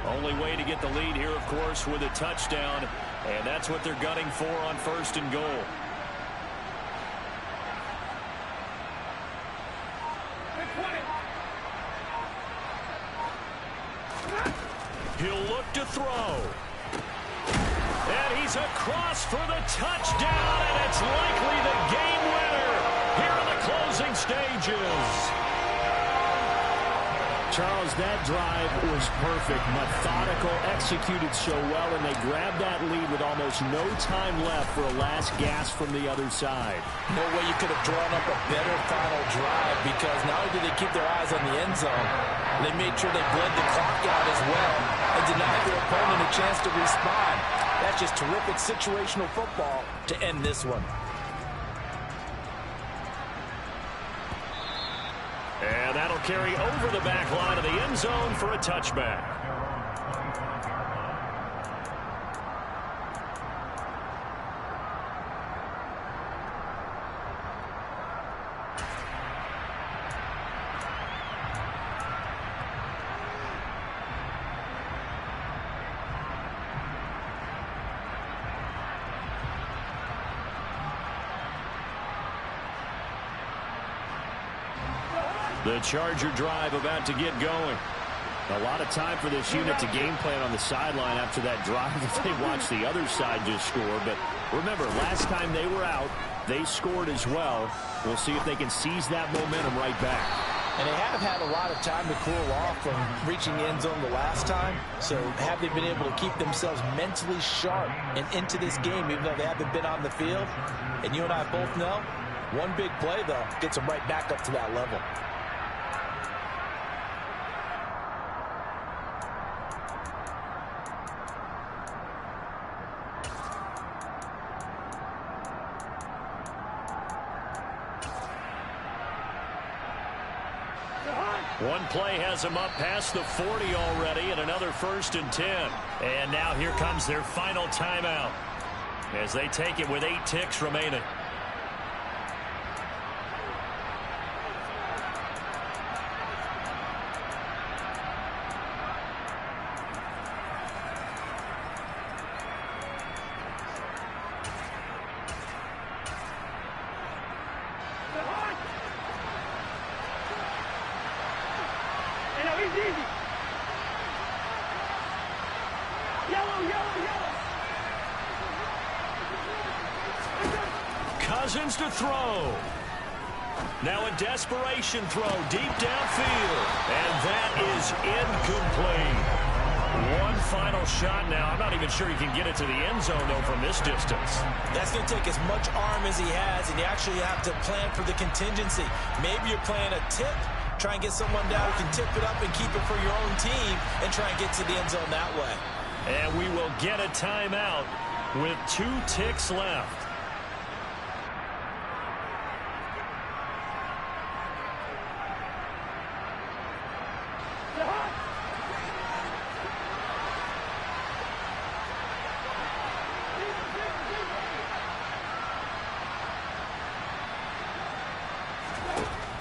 Only way to get the lead here, of course, with a touchdown, and that's what they're gunning for on 1st and goal. He'll look to throw. And he's across for the touchdown, and it's likely the game winner here in the closing stages. Charles, that drive was perfect, methodical, executed so well, and they grabbed that lead with almost no time left for a last gasp from the other side. No way you could have drawn up a better final drive, because not only did they keep their eyes on the end zone, they made sure they bled the clock out as well and denied their opponent a chance to respond. That's just terrific situational football to end this one. And that'll carry over the back line of the end zone for a touchback. The Charger drive about to get going. A lot of time for this unit to game plan on the sideline after that drive if they watch the other side just score. But remember, last time they were out, they scored as well. We'll see if they can seize that momentum right back. And they have had a lot of time to cool off from reaching the end zone the last time. So have they been able to keep themselves mentally sharp and into this game even though they haven't been on the field? And you and I both know, one big play, though, gets them right back up to that level. One play has them up past the 40 already, and another 1st and 10. And now here comes their final timeout as they take it with 8 ticks remaining. Cousins to throw. Now a desperation throw deep downfield. And that is incomplete. One final shot now. I'm not even sure he can get it to the end zone, though, from this distance. That's going to take as much arm as he has, and you actually have to plan for the contingency. Maybe you're playing a tip. Try and get someone down who can tip it up and keep it for your own team and try and get to the end zone that way. And we will get a timeout with 2 ticks left.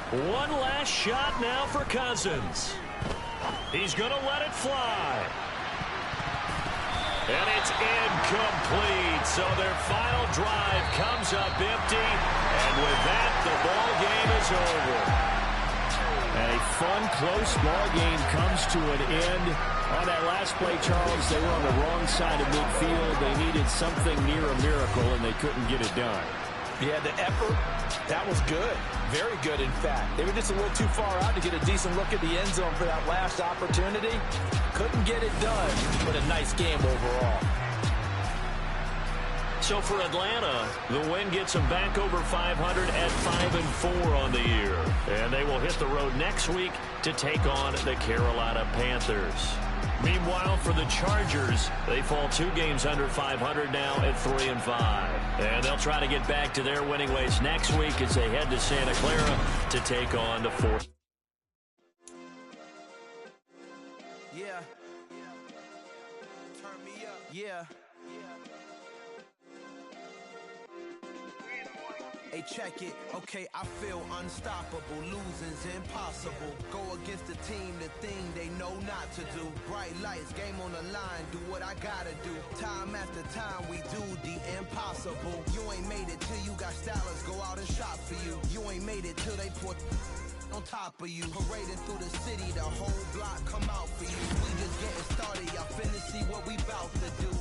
One last shot now for Cousins. He's going to let it fly. And it's incomplete. So their final drive comes up empty. And with that, the ball game is over. And a fun, close ball game comes to an end. On that last play, Charles, they were on the wrong side of midfield. They needed something near a miracle, and they couldn't get it done. Yeah, the effort, that was good. Very good, in fact. They were just a little too far out to get a decent look at the end zone for that last opportunity. Couldn't get it done, but a nice game overall. So for Atlanta, the win gets them back over 500 at 5-4 on the year. And they will hit the road next week to take on the Carolina Panthers. Meanwhile, for the Chargers, they fall 2 games under 500 now at 3-5. And they'll try to get back to their winning ways next week as they head to Santa Clara to take on the 4th. Yeah. Turn me up. Yeah. Hey, check it. Okay, I feel unstoppable. Losing's impossible. Go against the team, the thing they know not to do. Bright lights, game on the line. Do what I gotta do. Time after time, we do the impossible. You ain't made it till you got stylists go out and shop for you. You ain't made it till they put on top of you. Parading through the city, the whole block come out for you. We just getting started, y'all finna see what we bout to do.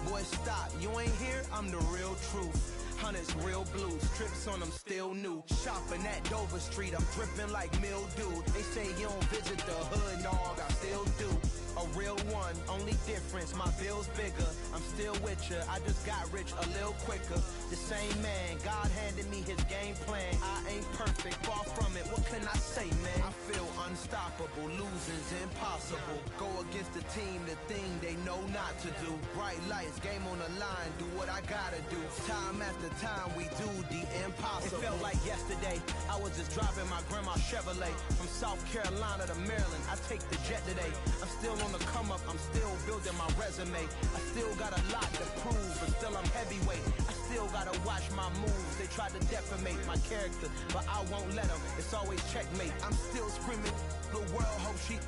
Boy, stop, you ain't here, I'm the real truth. Hunters, real blues, trips on them still new. Shopping at Dover Street, I'm dripping like mildew. They say you don't visit the hood, dog, I still do. A real one, only difference, my bill's bigger. I'm still with ya, I just got rich a little quicker. The same man, God handed me his game plan. I ain't perfect, far from it, what can I say, man? I feel unstoppable, losing's impossible. Go against the team, the thing they know not to do. Bright lights, game on the line, do what I gotta do. Time after time, we do the impossible. It felt like yesterday, I was just driving my grandma's Chevrolet. From South Carolina to Maryland, I take the jet today. I'm still on the come up, I'm still building my resume. I still got a lot to prove, but still I'm heavyweight. I still gotta watch my moves. They tried to defamate my character, but I won't let them. It's always checkmate. I'm still screaming, the world hope she.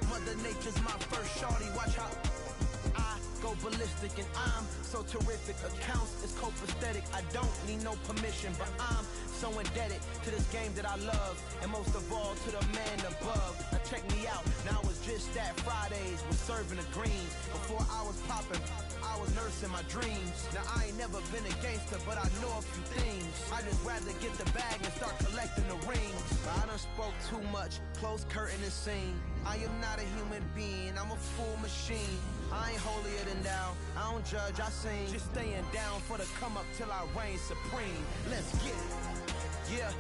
Mother Nature's my first shorty, watch how I go ballistic, and I'm so terrific. Accounts is copacetic. I don't need no permission, but I'm so indebted to this game that I love, and most of all to the man above. Now check me out, now it's just that Fridays was serving the greens. Before I was popping, I was nursing my dreams. Now I ain't never been a gangster, but I know a few things. I just rather get the bag and start collecting the rings. But I done spoke too much, close curtain and scene. I am not a human being, I'm a full machine. I ain't holier than thou, I don't judge, I sing. Just staying down for the come up till I reign supreme. Let's get it. Yeah,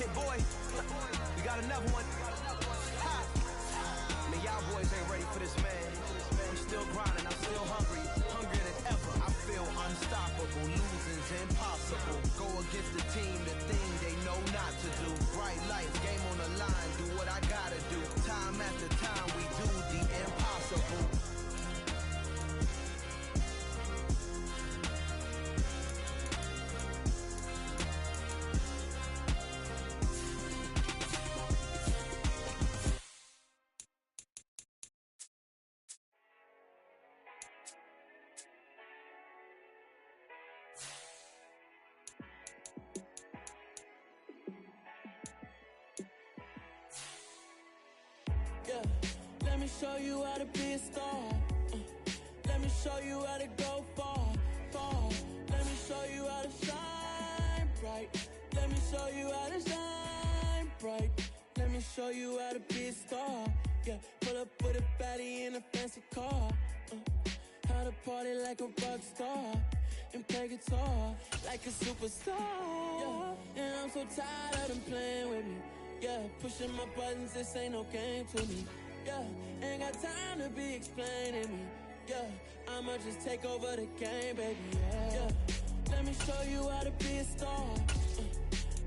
hit boy, we got another one. Ha. Man, y'all boys ain't ready for this, man. I'm still grinding, I'm still hungry, hungrier than ever. I feel unstoppable, losing's impossible. Go against the team, the thing they know not to do. Bright lights, game on the line, do what I gotta do. Time after time, we do the impossible. Yeah, let me show you how to be a star. Let me show you how to go far, far. Let me show you how to shine bright. Let me show you how to shine bright. Let me show you how to be a star. Yeah, pull up with a baddie in a fancy car. How to party like a rock star and play guitar like a superstar. Yeah, and I'm so tired of them playing with me. Yeah, pushing my buttons, this ain't no game to me. Yeah, ain't got time to be explaining me. Yeah, I'ma just take over the game, baby. Yeah, let me show you how to be a star.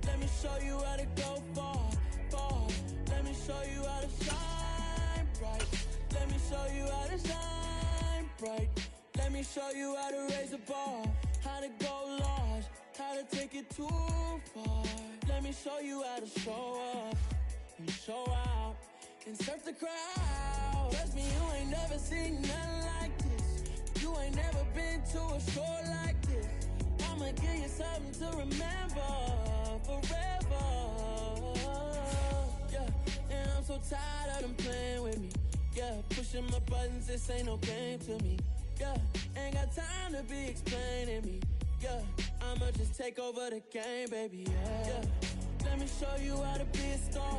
Let me show you how to go far, far. Let me show you how to shine bright. Let me show you how to shine bright. Let me show you how to raise the bar, how to go large, how to take it too far. Let me show you how to show up and show out and surf the crowd. Trust me, you ain't never seen nothing like this. You ain't never been to a show like this. I'ma give you something to remember forever. Yeah, and I'm so tired of them playing with me. Yeah, pushing my buttons, this ain't no game to me. Yeah, ain't got time to be explaining me. Yeah, I'ma just take over the game, baby. Yeah, let me show you how to be a star.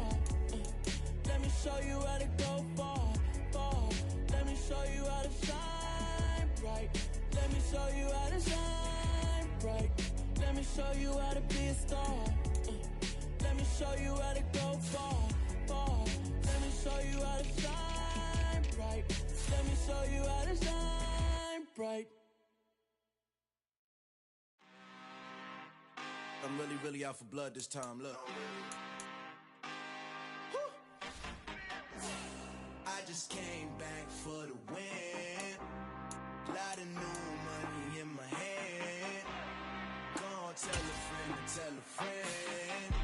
Let me show you how to go far, far. Let me show you how to shine bright. Let me show you how to shine bright. Let me show you how to be a star. Let me show you how to go far, far. Let me show you how to shine bright. Let me show you how to shine bright. I'm really out for blood this time, look. I just came back for the win. Lot of new money in my hand. Gonna tell a friend to tell a friend.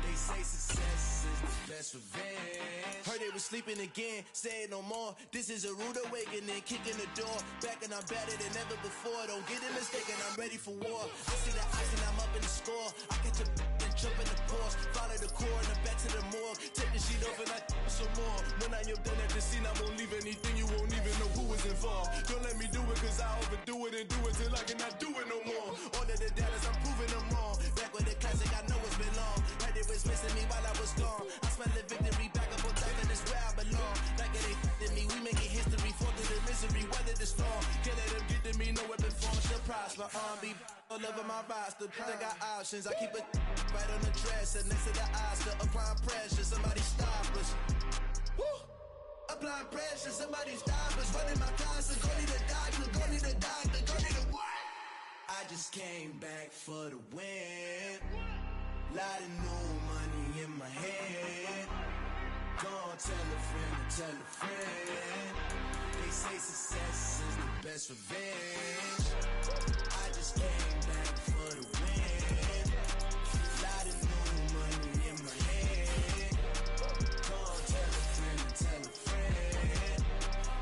They say success is the best revenge. Heard they was sleeping again, say it no more. This is a rude awakening, kicking the door. Back and I'm better than ever before. Don't get it mistaken, I'm ready for war. I see the ice and I'm up in the score. I catch a and jump in the course. Follow the core and the back to the morgue. Take the sheet off and I some more. When I am done at the scene, I won't leave anything. You won't even know who is involved. Don't let me do it cause I overdo it and do it till I cannot do it no more. All of the doubters, I'm proving them wrong. Back with the classic, I know it's been long. Heard it was missing me while I was gone. I smell the victory back up on top and it's where I belong. Like it ain't to me, we making history. Fall through the misery, weather the storm. Can't let them get to me, no weapon form. She'll prosper, be all over my roster. I got options, I keep it right on the dresser. Next to the Oscar, applying pressure. Somebody stop us. Woo! Applying pressure, somebody stop us. Running my closet, go need a doctor, go need a doctor, go need a what? I just came back for the win. Lot of new money in my hand. Gonna tell a friend to tell a friend. They say success is the best revenge. I just came back for the win. Lot of new money in my hand. Gonna tell a friend to tell a friend.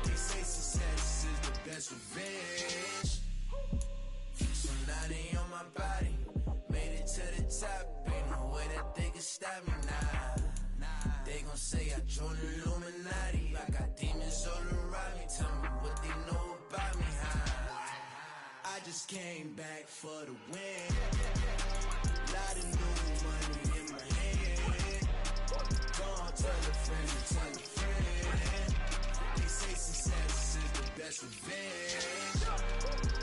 They say success is the best revenge. So now they on my body. Made it to the top. Ain't no way that they can stop me now. They gon' say I joined the Illuminati. I got demons all around me. Tell me what they know about me, huh? I just came back for the win. Lot of new money in my hand. Gonna tell a friend to tell a friend. They say success is the best revenge.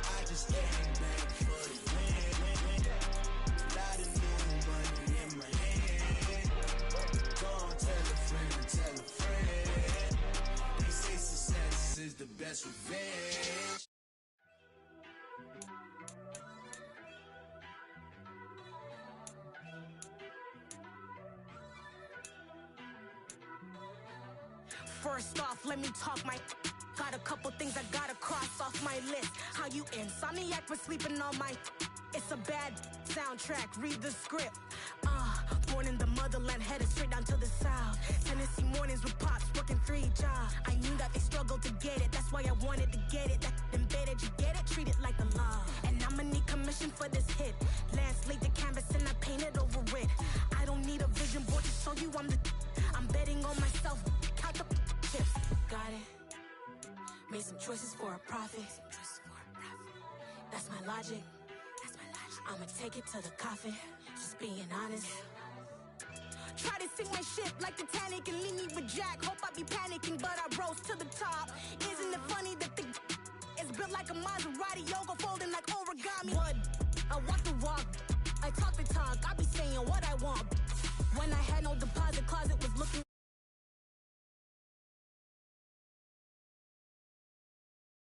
I just came back for the win. Lot of new money in my hand. Gonna tell a friend to tell a friend. They say success is the best revenge. First off, let me talk my. Got a couple things I gotta cross off my list. How you insomniac for sleeping on my. It's a bad soundtrack, read the script. Born in the motherland, headed straight down to the south. Tennessee mornings with pops, working 3 jobs. I knew that they struggled to get it, that's why I wanted to get it. That embedded, you get it, treat it like a law. And I'ma need commission for this hit. Lance laid the canvas and I painted over it. I don't need a vision board to show you I'm betting on myself, count the chips. Got it. Made some choices for a profit. That's my logic. I'ma take it to the coffin. Just being honest. Try to sink my ship like Titanic and leave me with Jack. Hope I be panicking, but I rose to the top. Isn't it funny that the is built like a Maserati, yoga folding like origami? What? I walk the walk, I talk the talk, I be saying what I want. When I had no deposit, closet was looking